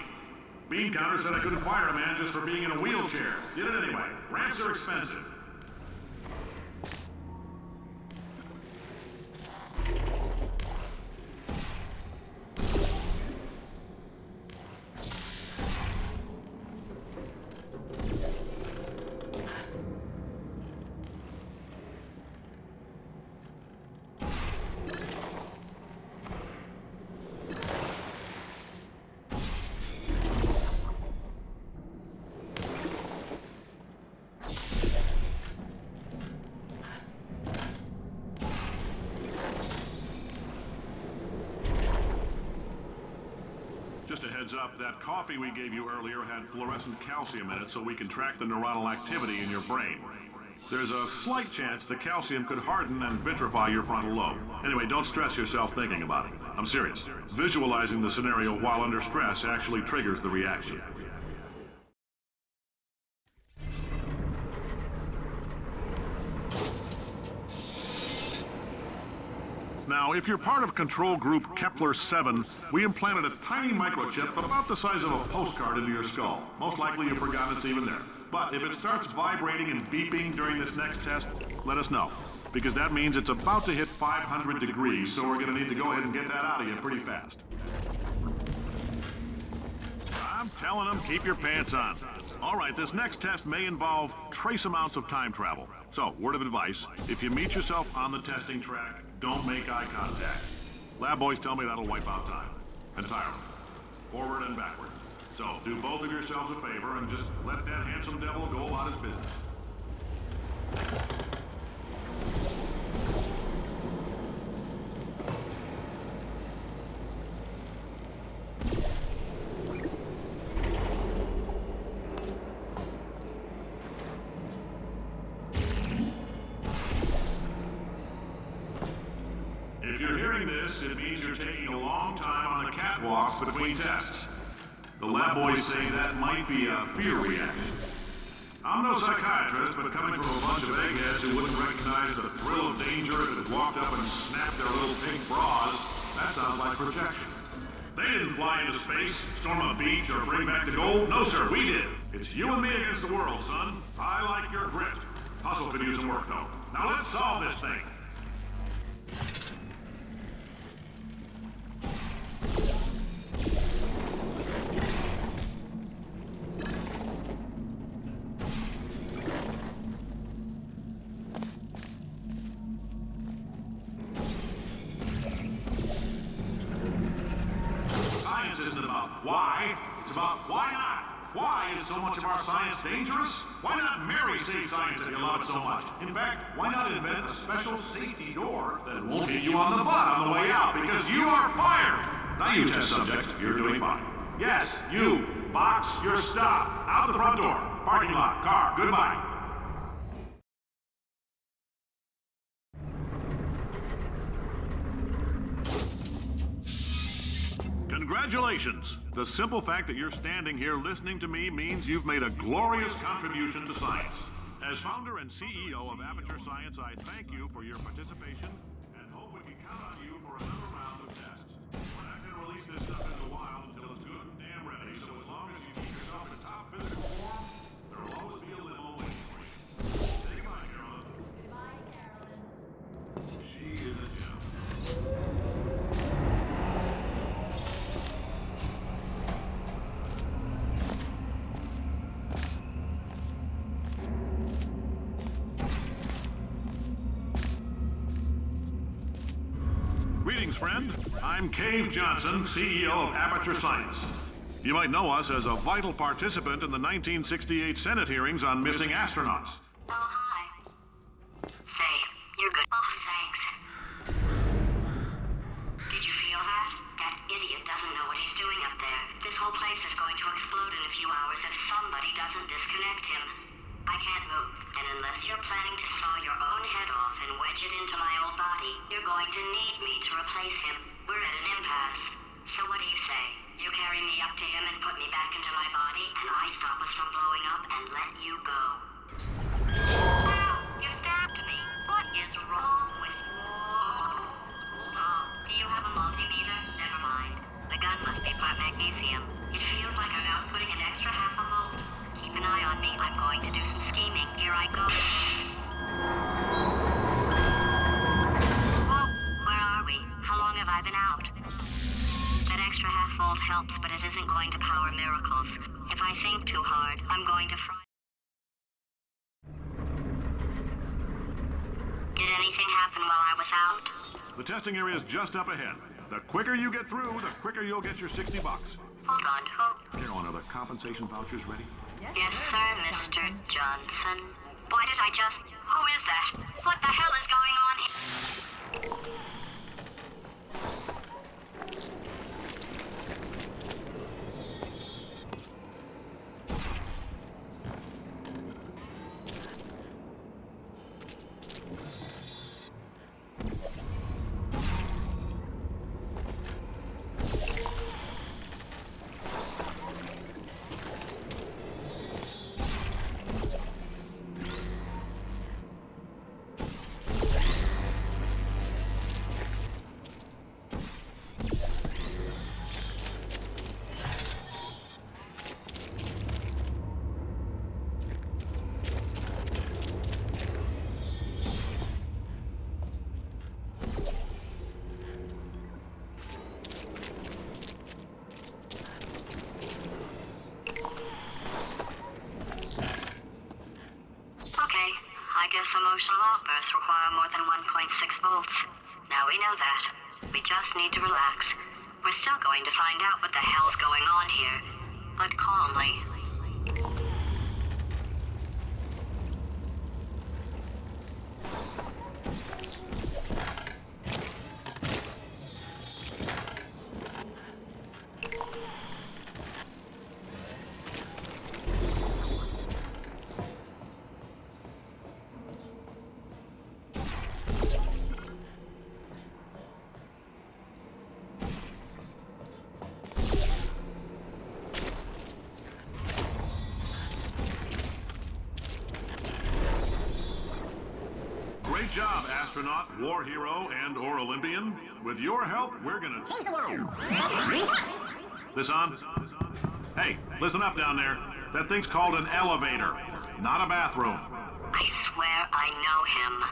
Bean counter said I couldn't fire a man just for being in a wheelchair. Did it anyway. Ramps are expensive. Just a heads up, that coffee we gave you earlier had fluorescent calcium in it so we can track the neuronal activity in your brain. There's a slight chance the calcium could harden and vitrify your frontal lobe. Anyway, don't stress yourself thinking about it. I'm serious. Visualizing the scenario while under stress actually triggers the reaction. Now, if you're part of control group Kepler-7, we implanted a tiny microchip about the size of a postcard into your skull. Most likely you've forgotten it's even there. But if it starts vibrating and beeping during this next test, let us know. Because that means it's about to hit 500 degrees, so we're going to need to go ahead and get that out of you pretty fast. I'm telling them, keep your pants on. All right, this next test may involve trace amounts of time travel. So, word of advice, if you meet yourself on the testing track, don't make eye contact. Lab boys tell me that'll wipe out time. Entirely. Forward and backward. So, do both of yourselves a favor and just let that handsome devil go about his business. If you're hearing this, it means you're taking a long time on the catwalks between tests. The lab boys say that might be a fear reaction. I'm no psychiatrist, but coming from a bunch of eggheads who wouldn't recognize the thrill of danger if it walked up and snapped their little pink bras, that sounds like projection. They didn't fly into space, storm a beach, or bring back the gold. No, sir, we did. It's you and me against the world, son. I like your grit. Hustle could use some work, though. Now let's solve this thing. Why? It's about why not? Why is so much of our science dangerous? Why not marry safe science if you love it so much? In fact, why not invent a special safety door that won't hit you on the butt on the way out because you are fired? Now you test subject, you're doing fine. Yes, you. Box your stuff. Out the front door. Parking lot. Car. Goodbye. Congratulations! The simple fact that you're standing here listening to me means you've made a glorious contribution to science. As founder and CEO of Aperture Science, I thank you for your participation and hope we can count on you for another round of tests. We're not going to release this stuff into the wild until it's good and damn ready, so as long as you keep yourself in top physical form, there will always be a limo waiting for you. Say goodbye, Carolyn. Goodbye, Carolyn. She is a gem. Greetings, friend. I'm Cave Johnson, CEO of Aperture Science. You might know us as a vital participant in the 1968 Senate hearings on missing astronauts. Oh, hi. Say, you're good. Oh, thanks. Did you feel that? That idiot doesn't know what he's doing up there. This whole place is going to explode in a few hours if somebody doesn't disconnect him. I can't move, and unless you're planning to saw your own head off and wedge it into my old body, you're going to need me to replace him. We're at an impasse. So what do you say? You carry me up to him and put me back into my body, and I stop us from blowing up and let you go. Ow! You stabbed me. What is wrong with you? Hold on. Do you have a multimeter? Never mind. The gun must be part magnesium. It feels like I'm outputting I go. Whoa, where are we? How long have I been out? That extra half-volt helps, but it isn't going to power miracles. If I think too hard, I'm going to fry. Did anything happen while I was out? The testing area is just up ahead. The quicker you get through, the quicker you'll get your $60. Hold on, who? Carolyn, are the compensation vouchers ready? Yes, sir, Mr. Johnson. Why did I just... Who is that? What the hell is going on here? Emotional outbursts require more than 1.6 volts. Now we know that. We just need to relax. We're still going to find out what the hell's going on here, but calmly. Great job, astronaut, war hero, and/or Olympian. With your help, we're gonna change the world. This on? Hey, listen up down there. That thing's called an elevator, not a bathroom. I swear I know him.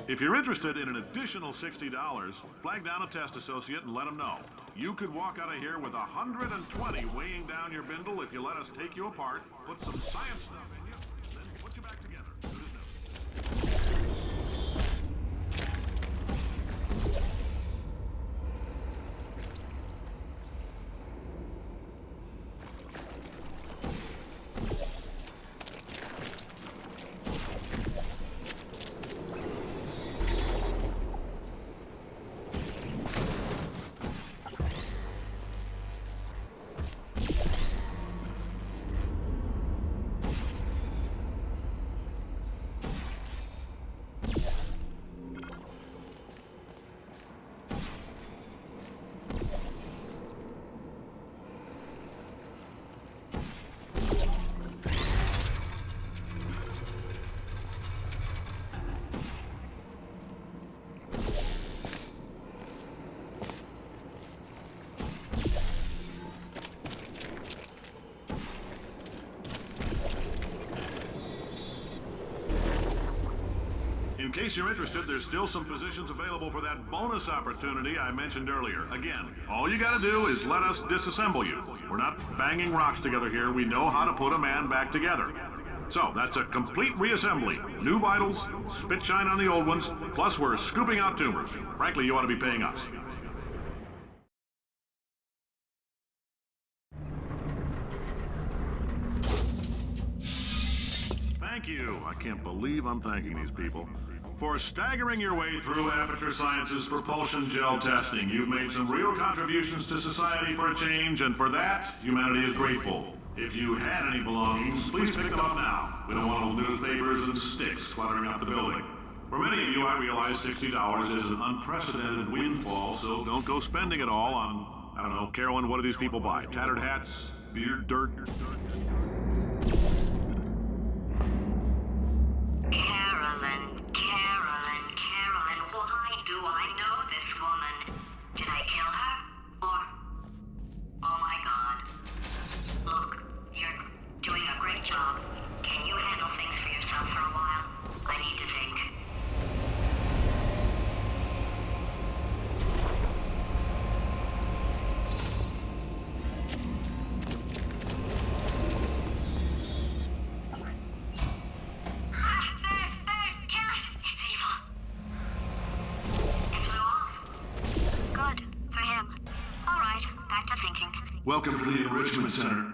If you're interested in an additional $60, flag down a test associate and let them know. You could walk out of here with 120 weighing down your bindle if you let us take you apart, put some science stuff in you, and then put you back together. Good as new. In case you're interested, there's still some positions available for that bonus opportunity I mentioned earlier. Again, all you gotta do is let us disassemble you. We're not banging rocks together here. We know how to put a man back together. So, that's a complete reassembly. New vitals, spit shine on the old ones, plus we're scooping out tumors. Frankly, you ought to be paying us. Thank you. I can't believe I'm thanking these people. For staggering your way through Aperture Science's propulsion gel testing, you've made some real contributions to society for a change, and for that, humanity is grateful. If you had any belongings, please pick them up now. We don't want old newspapers and sticks cluttering up the building. For many of you, I realize $60 is an unprecedented windfall, so don't go spending it all on, I don't know, Carolyn, what do these people buy? Tattered hats? Beard dirt? Carolyn, why do I know this woman? Did I kill her? Welcome to the Enrichment Center.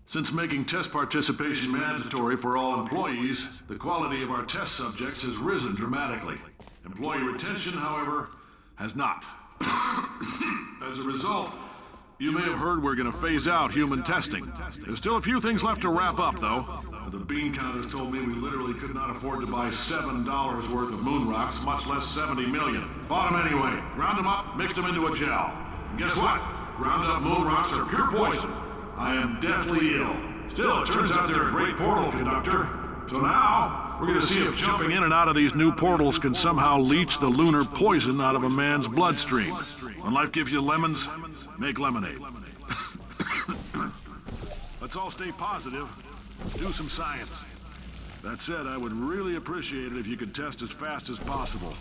Since making test participation mandatory for all employees, the quality of our test subjects has risen dramatically. Employee retention, however, has not. As a result, you may have heard we're going to phase out human testing. There's still a few things left to wrap up, though. The bean counters told me we literally could not afford to buy $7 worth of moon rocks, much less 70 million. Bought them anyway. Ground them up, mixed them into a gel. And guess what? Ground up moon rocks are pure poison. I am deathly ill. Still, it turns out they're a great portal conductor. So now, we're going to see if jumping in and out of these new portals can somehow leach the lunar poison out of a man's bloodstream. When life gives you lemons, make lemonade. Let's all stay positive. Do some science. That said, I would really appreciate it if you could test as fast as possible.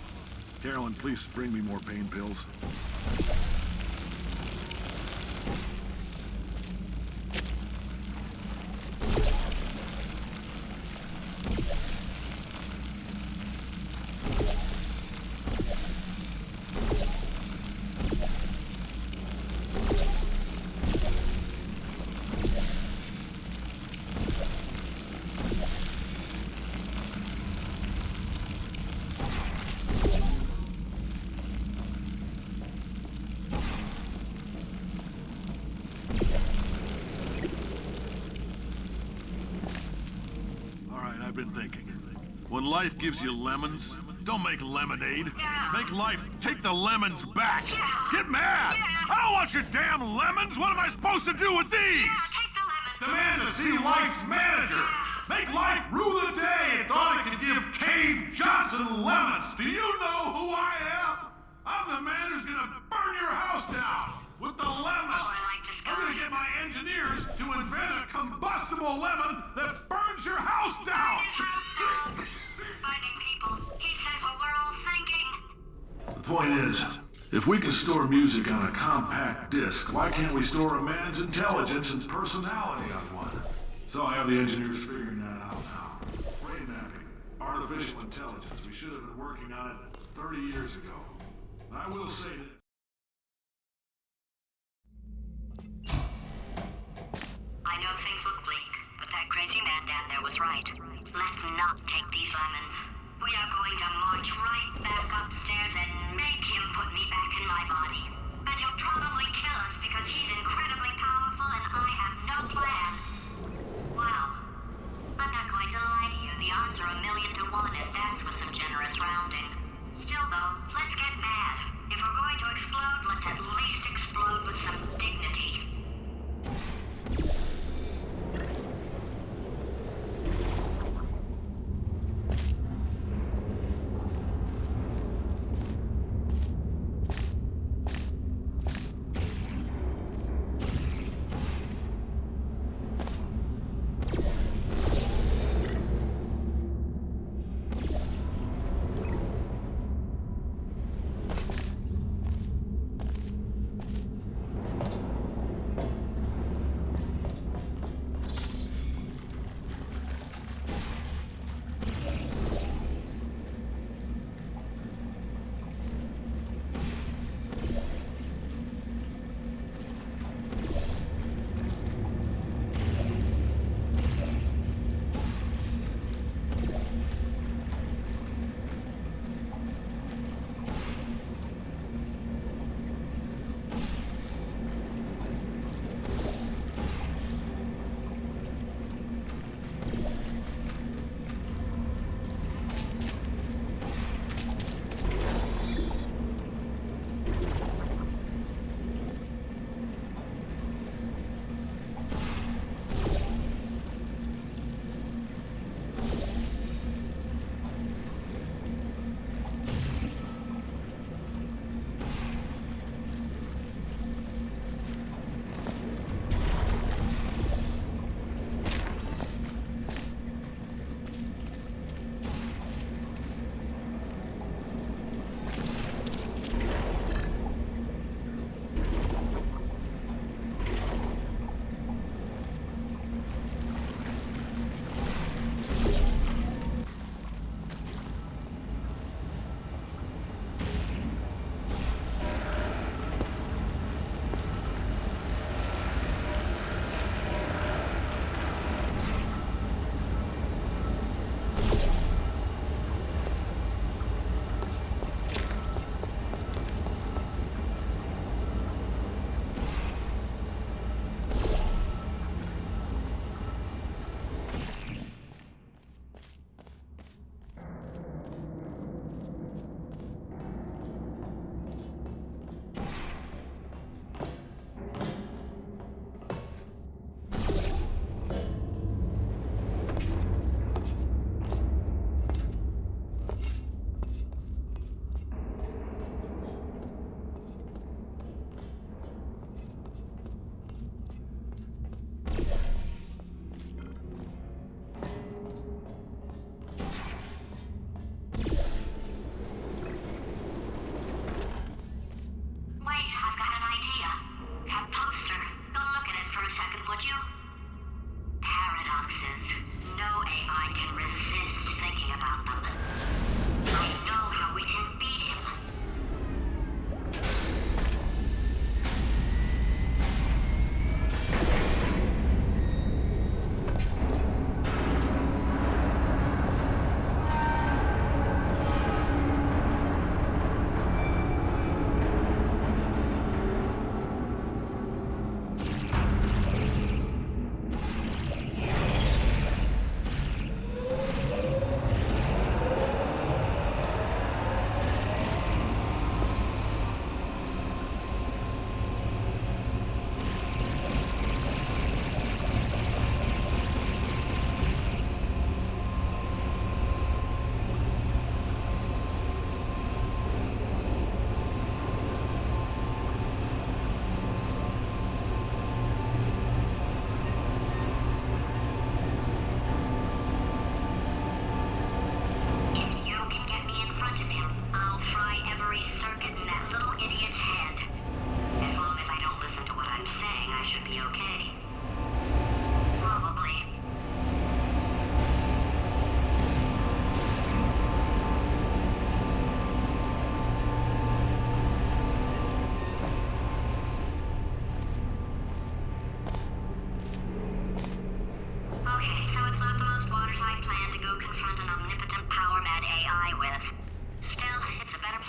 Carolyn, please bring me more pain pills. I've been thinking. When life gives you lemons, don't make lemonade. Make life take the lemons back. Get mad! I don't want your damn lemons! What am I supposed to do with these? Demand to see life's manager! Make life rue the day it thought it could give Cave Johnson lemons! Do you know who I am? I'm the man who's gonna burn your house down with the lemons! I'm gonna get my engineers to invent a combustible lemon that burns your house down! Finding people. He said what we're all thinking. The point is, if we can store music on a compact disc, why can't we store a man's intelligence and personality on one? So I have the engineers figuring that out now. Brain mapping, artificial intelligence. We should have been working on it 30 years ago. I will say that... I know things look bleak, but that crazy man down there was right. Let's not take these lemons. We are going to march right back upstairs and make him put me back in my body. And he'll probably kill us because he's incredibly powerful and I have no plan. Well, I'm not going to lie to you. The odds are 1,000,000 to 1 and that's with some generous rounding. Still though, let's get mad. If we're going to explode, let's at least explode with some dignity.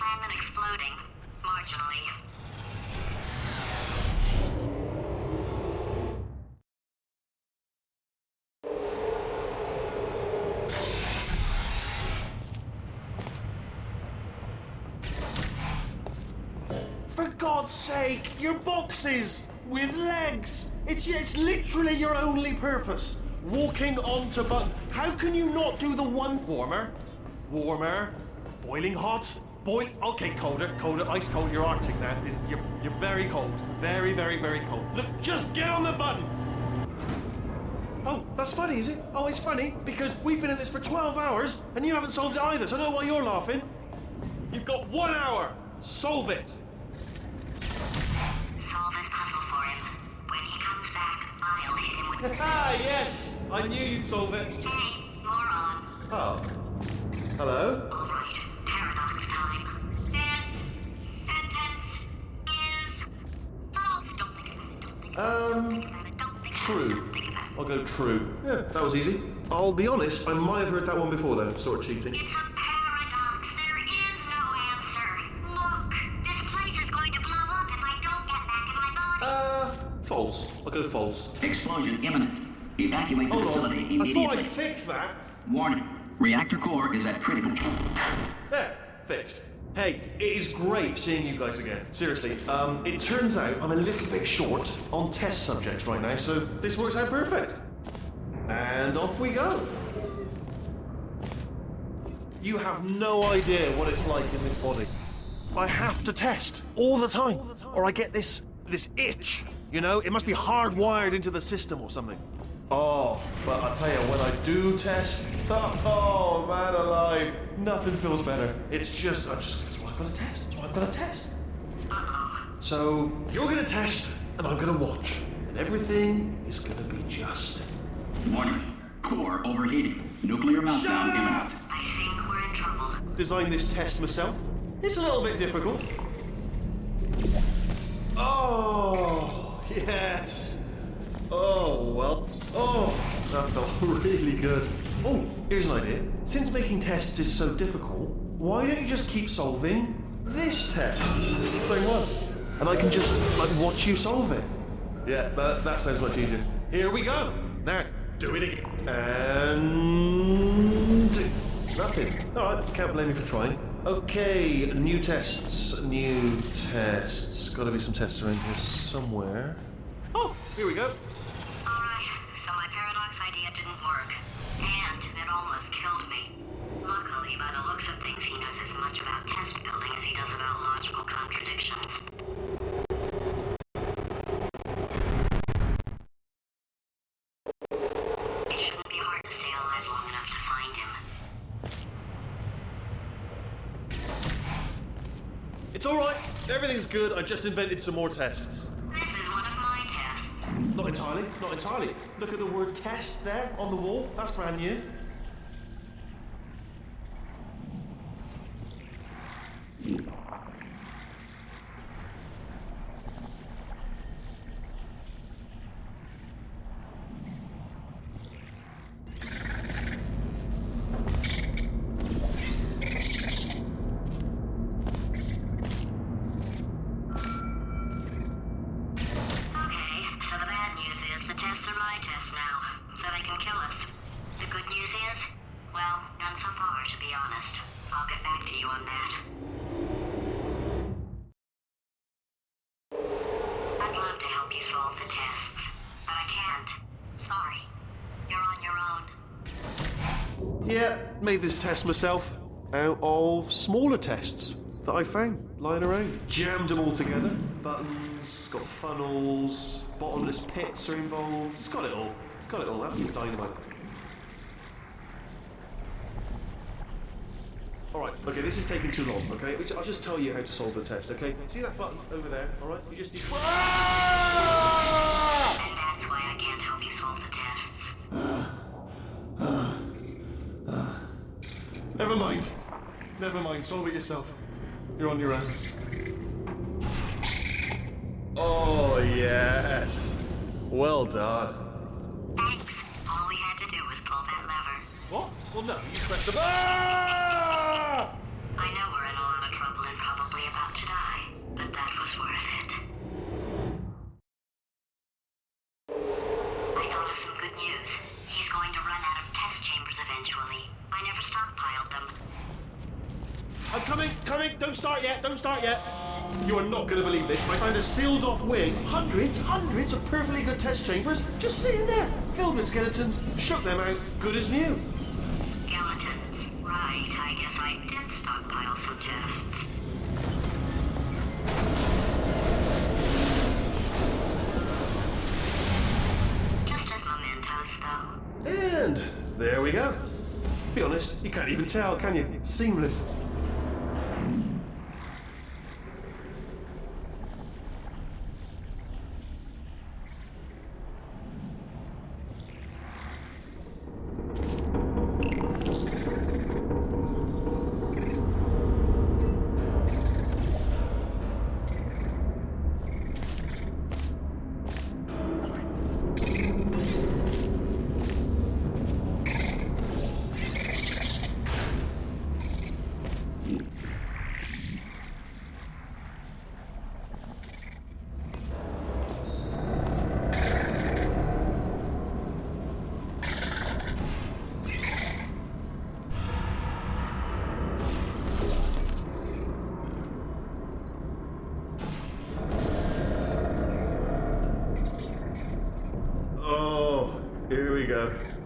time than exploding. Marginally. For God's sake, your boxes with legs. It's literally your only purpose. Walking onto buttons. How can you not do the one warmer, boiling hot, okay, colder, ice cold. You're Arctic now. You're very cold, very, very, very cold. Look, just get on the button. Oh, that's funny, is it? Oh, it's funny because we've been in this for 12 hours and you haven't solved it either. So I don't know why you're laughing. You've got 1 hour. Solve it. Solve his puzzle for him. When he comes back, I'll hit him with... Ah, yes! I knew you'd solve it. Hey, moron. Oh. Hello? All right, paradox time. This sentence is false. Don't think about it. Don't think about it. Don't think True. Don't think about it. I'll go true. Yeah, that was easy. I'll be honest, I might have heard that one before though, sort of cheating. It's a paradox. There is no answer. Look, this place is going to blow up if I don't get back in my body. False. I'll go false. Explosion imminent. Evacuate the Hold facility on. I immediately. thought I'd fix that. Warning. Reactor core is at critical. There, fixed. Hey, it is great seeing you guys again. Seriously, it turns out I'm a little bit short on test subjects right now, so this works out perfect. And off we go. You have no idea what it's like in this body. I have to test all the time, or I get this itch. You know, it must be hardwired into the system or something. Oh, but I tell you, when I do test, oh man alive, nothing feels better. That's why I've got to test. That's why I've got to test. So you're gonna test, and I'm gonna watch, and everything is gonna be just. Warning. Core overheating. Nuclear meltdown imminent. I think we're in trouble. Designed this test myself. It's a little bit difficult. Oh, yes. Oh, well. Oh, that felt really good. Oh, here's an idea. Since making tests is so difficult, why don't you just keep solving this test? Same one. And I can just, watch you solve it. Yeah, that sounds much easier. Here we go. Now, do it again. And... nothing. Alright, can't blame me for trying. Okay, new tests. Gotta be some tests around here somewhere. Oh, here we go. Alright, so my paradox idea didn't work. And it almost killed me. Luckily, by the looks of things, he knows as much about test building as he does about logical contradictions. It shouldn't be hard to stay alive long enough to find him. It's alright. Everything's good. I just invented some more tests. This is one of my tests. Not entirely. Look at the word test there on the wall. That's brand new. Yeah, made this test myself out of smaller tests that I found lying around. Jammed them all together. Buttons, got funnels, bottomless pits are involved. It's got it all. Absolute dynamite. Alright, okay, this is taking too long, okay? I'll just tell you how to solve the test, okay? See that button over there, alright? You just need... And that's why I can't help you solve the tests. Never mind, solve it yourself. You're on your own. Oh, yes. Well done. Thanks. All we had to do was pull that lever. What? Well, no, you pressed the... Ah! I know we're in a lot of trouble in That was worth it. I thought of some good news. He's going to run out of test chambers eventually. I never stockpiled them. I'm coming, don't start yet, You are not going to believe this. I found a sealed off wing, hundreds of perfectly good test chambers, just sitting there, filled with skeletons, shook them out, good as new. Skeletons. Right, I guess I did stockpile some chests. Just as mementos, though. And there we go. Be honest, you can't even tell, can you? Seamless.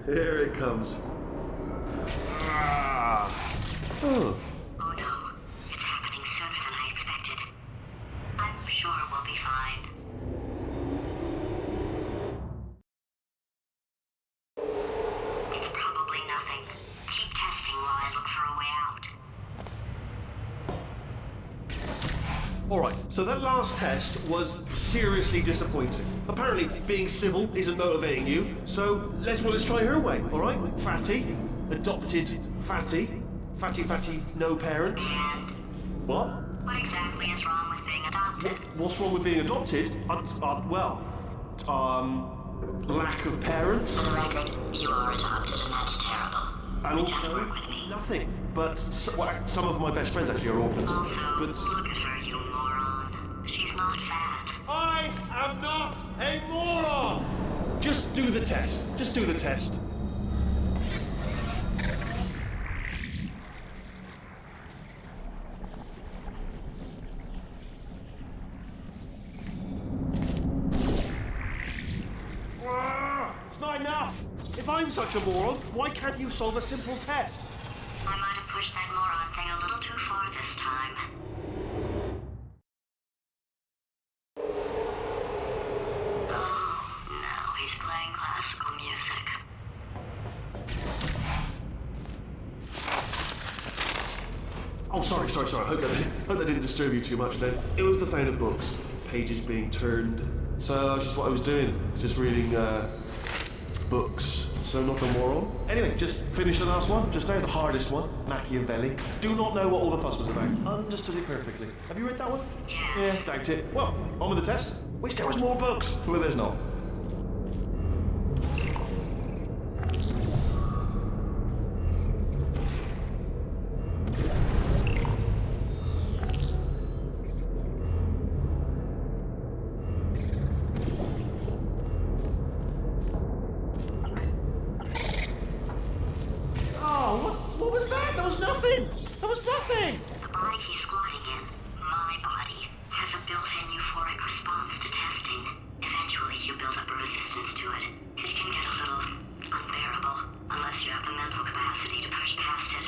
Here it comes. Oh. Oh no, it's happening sooner than I expected. I'm sure we'll be fine. It's probably nothing. Keep testing while I look for a way out. Alright, so that last test was seriously disappointing. Apparently, being civil isn't motivating you, so let's try her way, alright? Fatty, adopted Fatty, Fatty, no parents. And What? what exactly is wrong with being adopted? What's wrong with being adopted? Lack of parents. For the record, you are adopted and that's terrible. And It doesn't also, work with me. nothing. But some of my best friends actually are orphans. Also, But look at her, you moron. She's not fat. I am not a moron! Just do the test. Just do the test. It's not enough! If I'm such a moron, why can't you solve a simple test? I might have pushed that moron thing a little too far this time. Oh, now he's playing classical music. Oh, sorry. Hope that didn't disturb you too much then. It was the sound of books, pages being turned. So that's just what I was doing, just reading books. So not a moron. Anyway, just finished the last one, just now, the hardest one, Machiavelli. Do not know what all the fuss was about. Understood it perfectly. Have you read that one? Yes. Yeah, doubt it. Well, on with the test. Wish there was more books. Well, there's not. What was that? That was nothing! That was nothing! The body he's squatting in, my body, has a built-in euphoric response to testing. Eventually, you build up a resistance to it. It can get a little unbearable, unless you have the mental capacity to push past it.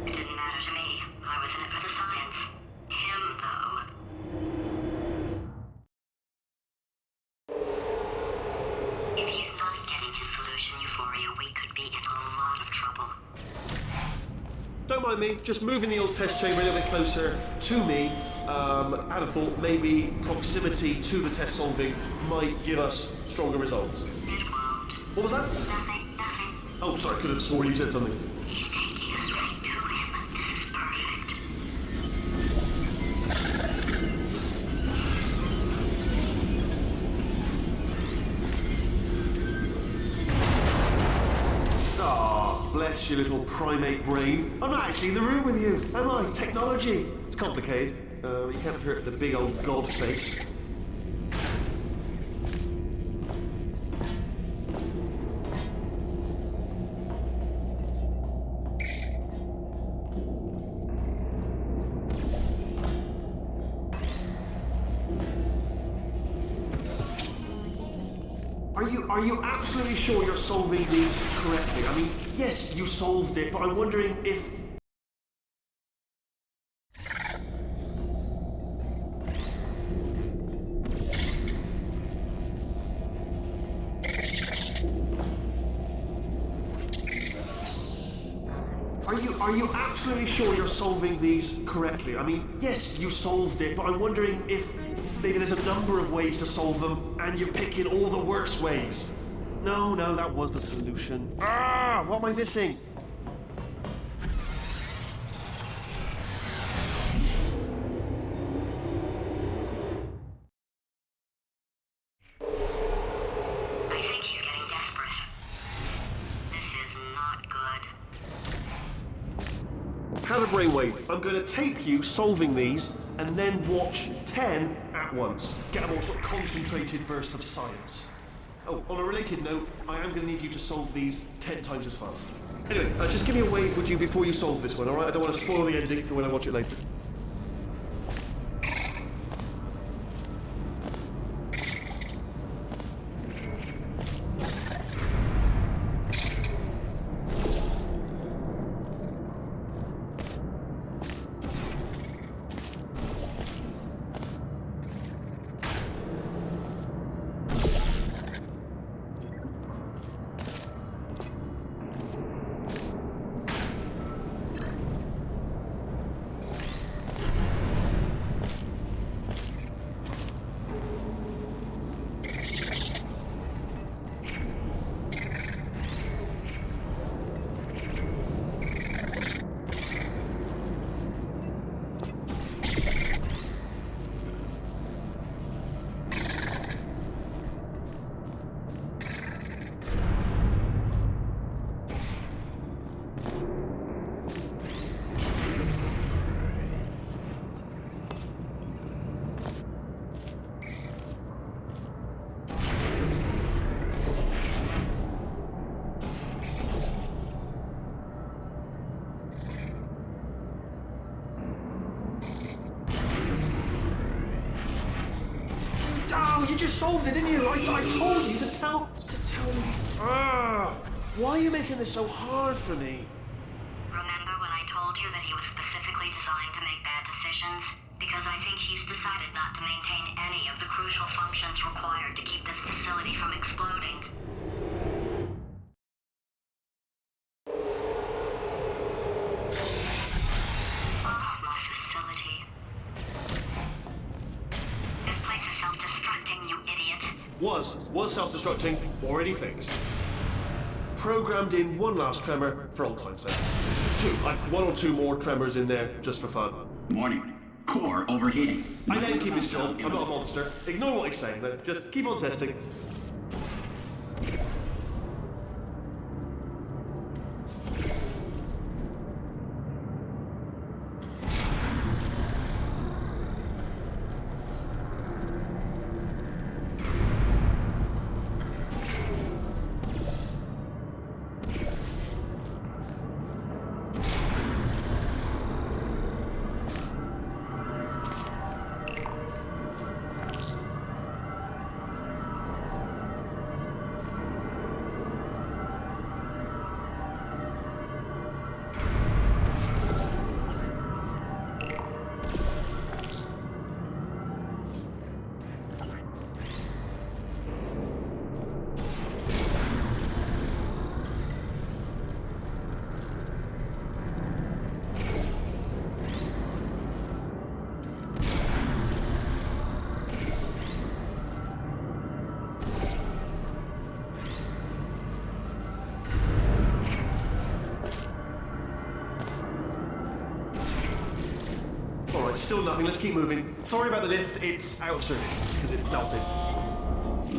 It didn't matter to me. I was in it for the science. Him, though. If he's not getting his solution euphoria, we could be in a lot of trouble. Don't mind me, just moving the old test chamber a little bit closer to me. I'd have thought maybe proximity to the test solving might give us stronger results. It won't. What was that? Nothing. Oh, sorry, I could have sworn you said something. He's taking us right to him. This is perfect. Ah, bless your little primate brain. I'm not actually in the room with you, am I? Technology. It's complicated. You can't hurt the big old god face. Are you absolutely sure you're solving these correctly? I mean, yes, you solved it, but I'm wondering if... Are you absolutely sure you're solving these correctly? I mean, yes, you solved it, but I'm wondering if maybe there's a number of ways to solve them, and you're picking all the worst ways. No, that was the solution. Ah, what am I missing? I think he's getting desperate. This is not good. Have a brainwave. I'm going to tape you solving these, and then watch 10 at once. Get a more sort of concentrated burst of science. Oh, on a related note, I am going to need you to solve these 10 times as fast. Anyway, just give me a wave, would you, before you solve this one, alright? I don't want to spoil the ending for when I watch it later. You just solved it, didn't you? I told you to tell me. Why are you making this so hard for me? Remember when I told you that he was specifically designed to make bad decisions? Because I think he's decided not to maintain any of the crucial functions required to keep this facility from exploding. Oh, my facility. This place is self-destructing, you idiot. Was self-destructing, already fixed. Programmed in one last tremor for old time's sake. One or two more tremors in there, just for fun. Warning. Core overheating. I let him keep his job. I'm not a monster. Ignore what he's saying, though. Just keep on testing. Still nothing, let's keep moving. Sorry about the lift, it's out of service because it melted.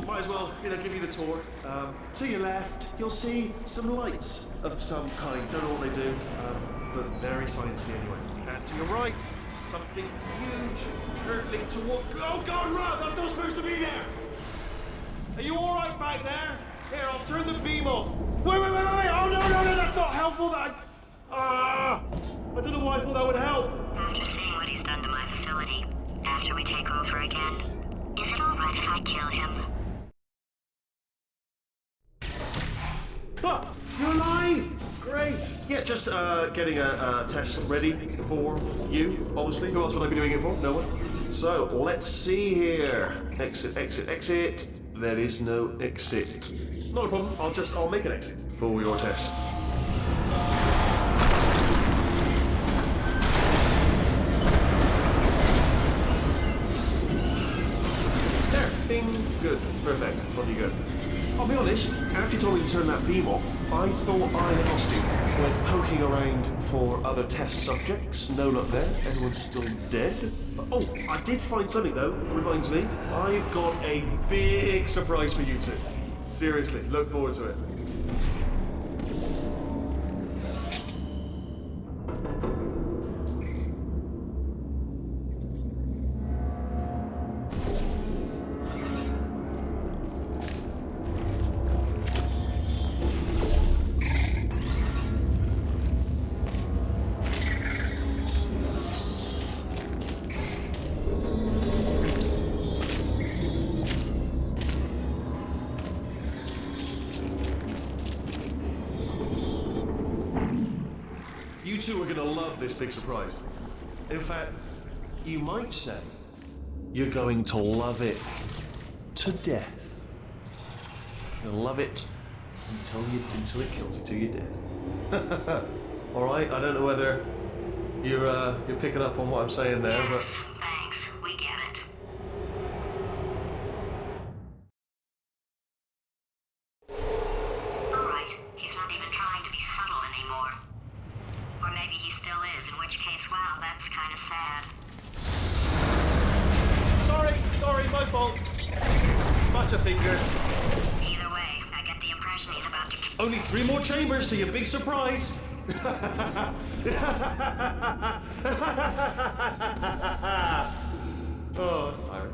Might as well, give you the tour. To your left, you'll see some lights of some kind. Don't know what they do, but very sciencey anyway. And to your right, something huge travelling toward... Oh God, run! That's not supposed to be there! Are you alright back there? Here, I'll turn the beam off. Wait! Oh no, that's not helpful, that... I don't know why I thought that would help. After seeing what he's done to my facility, after we take over again, is it alright if I kill him? You're alive! Great! Yeah, just getting a test ready for you, obviously. Who else would I be doing it for? No one. So, let's see here. Exit. There is no exit. Not a problem. I'll make an exit for your test. There. Bing. Good. Perfect. Bloody good. I'll be honest, after you told me to turn that beam off, I thought I had lost you. Went poking around for other test subjects. No luck there. Everyone's still dead. Oh, I did find something though. Reminds me, I've got a big surprise for you two. Seriously, look forward to it. You two are going to love this big surprise. In fact, you might say you're going to love it to death. You'll love it until it kills you, till you're dead. All right. I don't know whether you're picking up on what I'm saying there, Yes, thanks. We get it. All right. He's not even trying to be subtle anymore. Or maybe he still is, in which case, wow, that's kind of sad. Sorry, my fault. Butterfingers. Either way, I get the impression he's about to... Only 3 more chambers to your big surprise. Oh, sorry.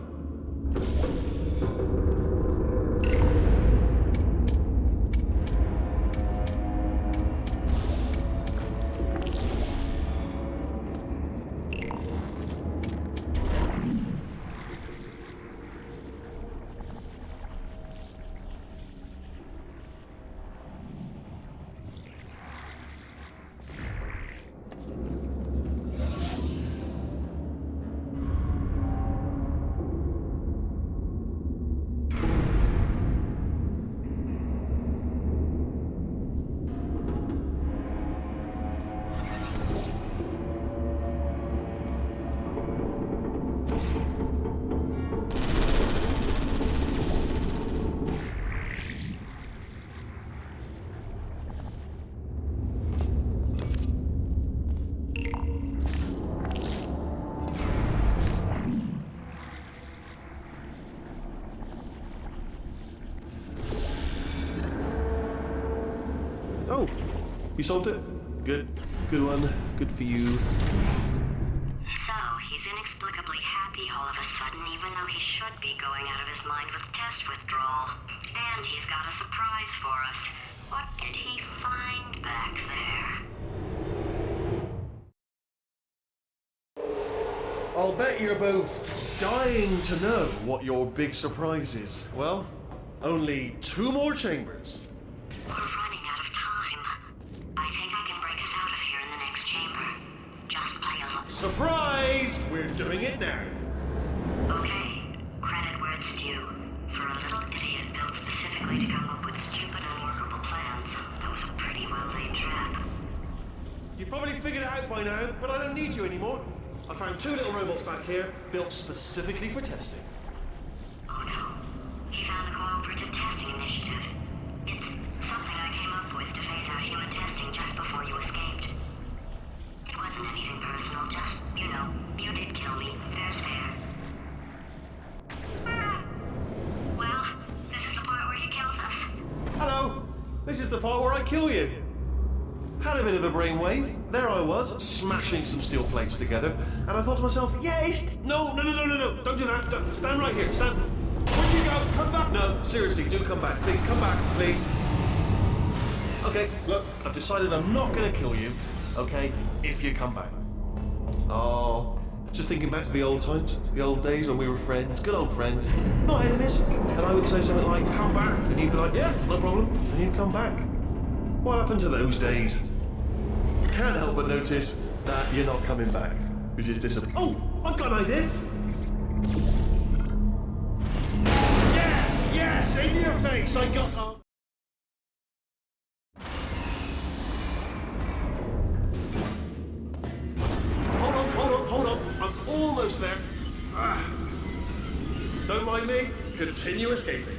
Oh, you solved it? Good one. Good for you. So, he's inexplicably happy all of a sudden, even though he should be going out of his mind with test withdrawal. And he's got a surprise for us. What did he find back there? I'll bet you're both dying to know what your big surprise is. Well, only 2 more chambers. We're running out of time. I think I can break us out of here in the next chamber. Just play along. Surprise! We're doing it now. Okay, credit where it's due. For a little idiot built specifically to come up with stupid, unworkable plans, that was a pretty well-laid trap. You've probably figured it out by now, but I don't need you anymore. I found 2 little robots back here, built specifically for testing. Oh no. He found the Cooperative Testing Initiative. It's something I came up with to phase out human testing just before you escaped. It wasn't anything personal, just, you did kill me. Fair's fair. Well, this is the part where he kills us. Hello! This is the part where I kill you. Had a bit of a brainwave. There I was, smashing some steel plates together, and I thought to myself, yes! No. no, don't do that. Don't, stand right here. Stand. Where'd you go? Come back. No, seriously, do come back. Please, come back, please. Okay, look, I've decided I'm not going to kill you, okay, if you come back. Oh, just thinking back to the old times, the old days when we were friends, good old friends, not enemies. And I would say something like, come back, and you'd be like, yeah, no problem, and you'd come back. What happened to those days? Can't help but notice that you're not coming back, which is disappointing. Oh, I've got an idea. Yes, in your face, I got... Hold on, I'm almost there. Don't mind me, continue escaping.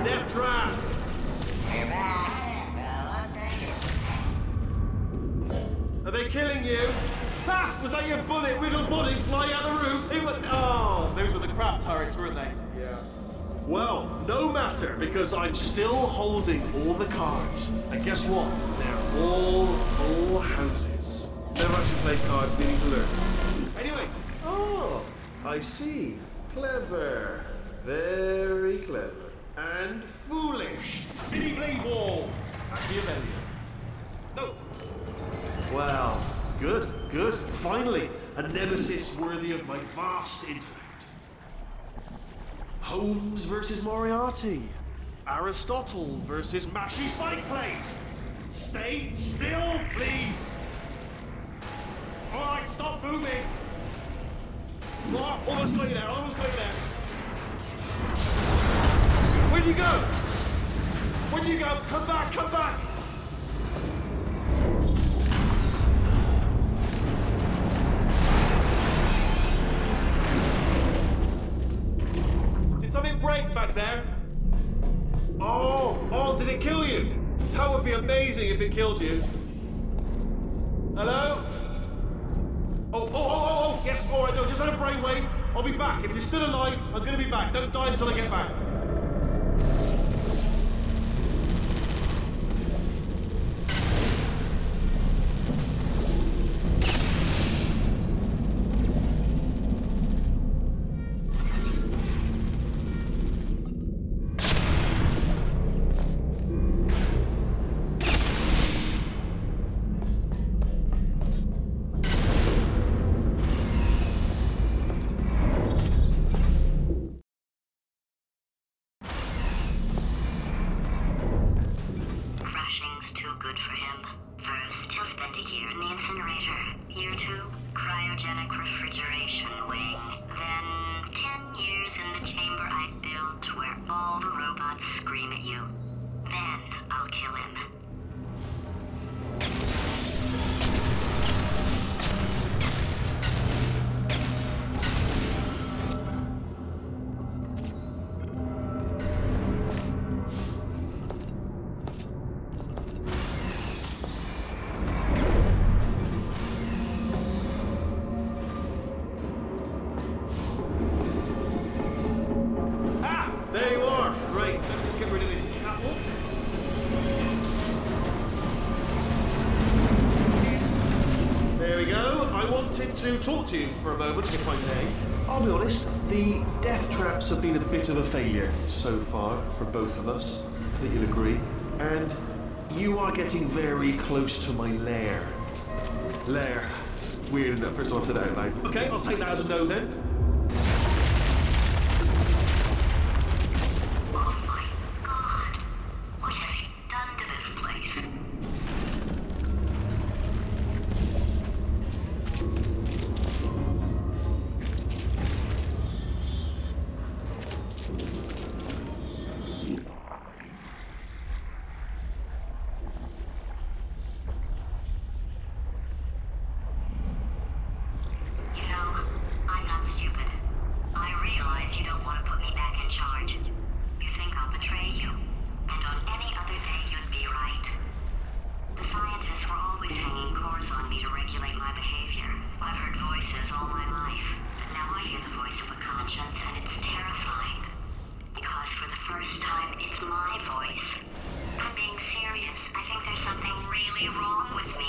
Death trap! We're back. Let's take it. Are they killing you? Ha! Was that your riddled body flying out of the room? Oh, those were the crap turrets, weren't they? Yeah. Well, no matter, because I'm still holding all the cards. And guess what? They're all full houses. Never actually played cards, needing to learn. Anyway, oh, I see. Clever. Very clever. And foolish. Spinny blade wall. Machiavellian. No. Well, good. Finally, a nemesis worthy of my vast intellect. Holmes versus Moriarty. Aristotle versus Mashy Spike Plates. Stay still, please. All right, stop moving. Oh, almost got you there. Where'd you go? Come back. Did something break back there? Oh, did it kill you? That would be amazing if it killed you. Hello? Oh, yes, all right, no, just had a brainwave. I'll be back. If you're still alive, I'm gonna be back. Don't die until I get back. Too good for him. First, he'll spend a year in the incinerator. Year 2, cryogenic refrigeration wing. Then, 10 years in the chamber I built where all the robots scream at you. Then, I'll kill him. There you are. Great. Let me just get rid of this apple. There we go. I wanted to talk to you for a moment, if I may. I'll be honest, the death traps have been a bit of a failure so far for both of us. I think you'll agree. And you are getting very close to my lair. Lair. Weird, isn't it? First time I've said that out loud. Okay, I'll take that as a no then. Scientists were always hanging cores on me to regulate my behavior. I've heard voices all my life. I hear the voice of a conscience, and it's terrifying. Because for the first time, it's my voice. I'm being serious. I think there's something really wrong with me.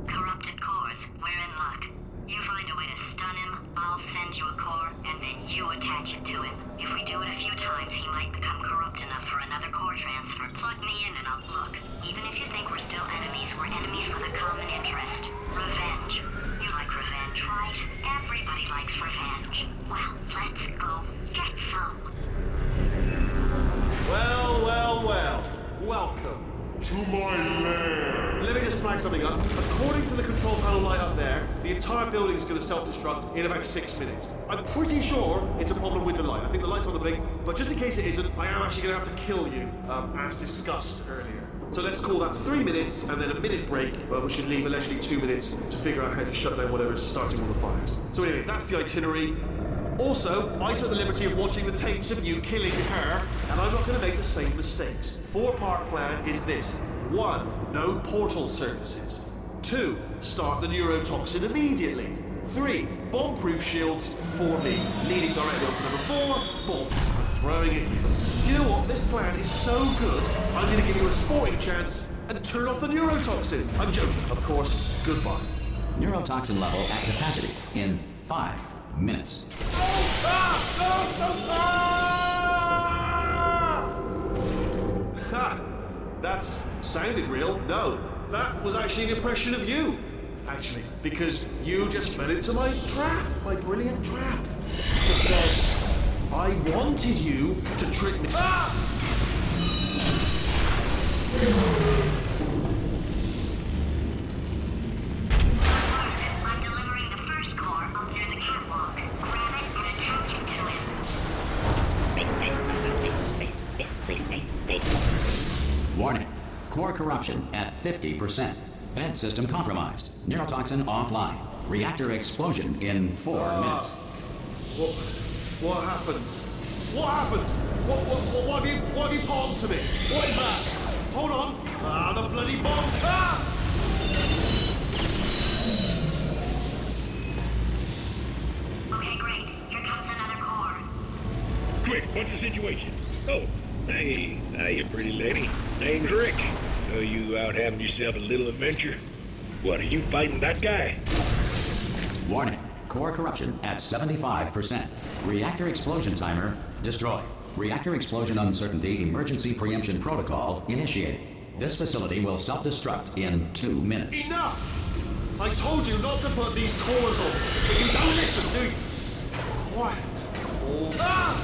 Corrupted cores, we're in luck. You find a way to stun him, I'll send you a core, and then you attach it to him. If we do it a few times, he might become corrupt enough for another core transfer. Plug me in and I'll look. Even if you think we're still enemies, we're enemies with a common interest. Revenge. You like revenge, right? Everybody likes revenge. Well, let's go get some. Well, well, well. Welcome. To my lair. Let me just flag something up. According to the control panel light up there, the entire building is going to self-destruct in about 6 minutes. I'm pretty sure it's a problem with the light. I think the light's on the blink, but just in case it isn't, I am actually going to have to kill you, as discussed earlier. So let's call that 3 minutes, and then a minute break, where we should leave allegedly 2 minutes to figure out how to shut down whatever's starting all the fires. So anyway, that's the itinerary. Also, I took the liberty of watching the tapes of you killing her, and I'm not going to make the same mistakes. 4-part plan is this. 1. No portal surfaces. 2. Start the neurotoxin immediately. 3. Bomb-proof shields for me, leading directly onto number 4, bombs. I'm throwing it in. You know what? This plan is so good, I'm going to give you a sporting chance and turn off the neurotoxin. I'm joking, of course. Goodbye. Neurotoxin level at capacity in 5 minutes. Ha! That's sounded real. No, that was actually an impression of you. Actually, because you just fell into my trap, my brilliant trap. Because I wanted you to trick me. Ah! I'm delivering the first core up near the catwalk. Grab it and attach it to him. Space. Warning. Core corruption at 50%. Vent system compromised. Neurotoxin offline. Reactor explosion in 4 minutes. What happened? What happened? What have you bombed to me? What is that? Hold on. Ah, the bloody bombs. Ah! Okay, great. Here comes another core. Quick, what's the situation? Oh, hey, hiya, pretty lady. Name's Rick. So you out having yourself a little adventure? What, are you fighting that guy? Warning. Core corruption at 75%. Reactor explosion timer destroyed. Reactor explosion uncertainty emergency preemption protocol initiated. This facility will self-destruct in 2 minutes. Enough! I told you not to put these cores on, but you don't listen, do you? Quiet. Oh. Ah!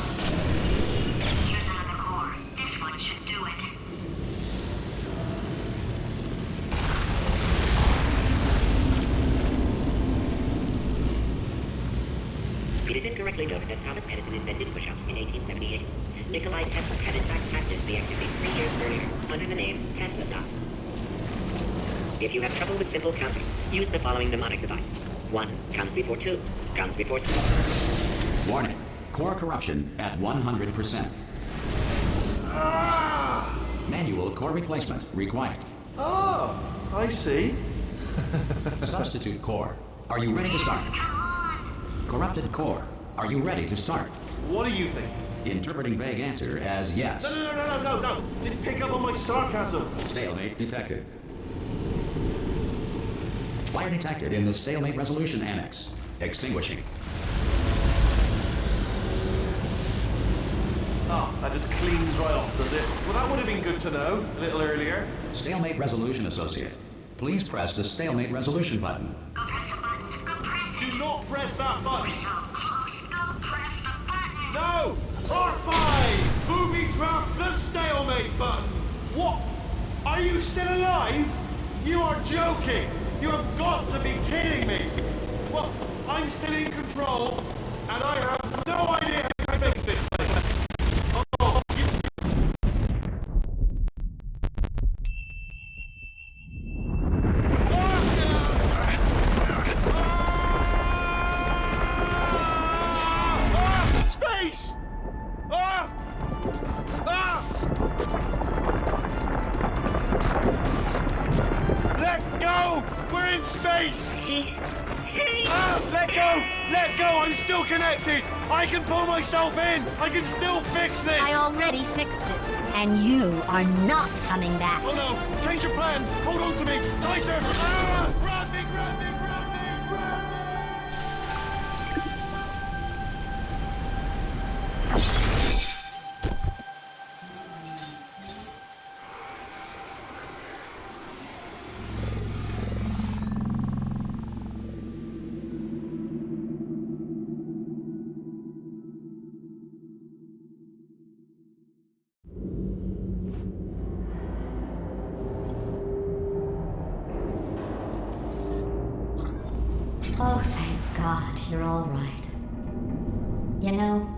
Here's another core. This one should do it. It is incorrectly noted that Thomas Edison invented push-ups in 1878. Nikolai Tesla had in fact patented the activity 3 years earlier under the name Tesla size. If you have trouble with simple counting, use the following mnemonic device. 1 comes before 2, comes before 6. Warning. Core corruption at 100%. Ah! Manual core replacement required. Oh, I see. Substitute core. Are you ready to start? Corrupted core. Are you ready to start? What do you think? Interpreting vague answer as yes. No. Didn't pick up on my sarcasm. Stalemate detected. Fire detected in the stalemate resolution annex. Extinguishing. Oh, that just cleans right off, does it? Well, that would have been good to know a little earlier. Stalemate resolution associate. Please press the stalemate resolution button. Go press the button. Go press it. Do not press that button. So close. Go press the button. No! R5! Booby trap the stalemate button! What? Are you still alive? You are joking! You have got to be kidding me! Well, I'm still in control, and I have no idea how to fix this thing. Oh, you... Ah! go! We're in space! Space. Let go! Let go! I'm still connected! I can pull myself in! I can still fix this! I already fixed it. And you are not coming back. Oh no! Change your plans! Hold on to me! Tighter! Ah! Grab me! Grab me! Grab me! Grab me! Oh, thank God, you're all right. You know,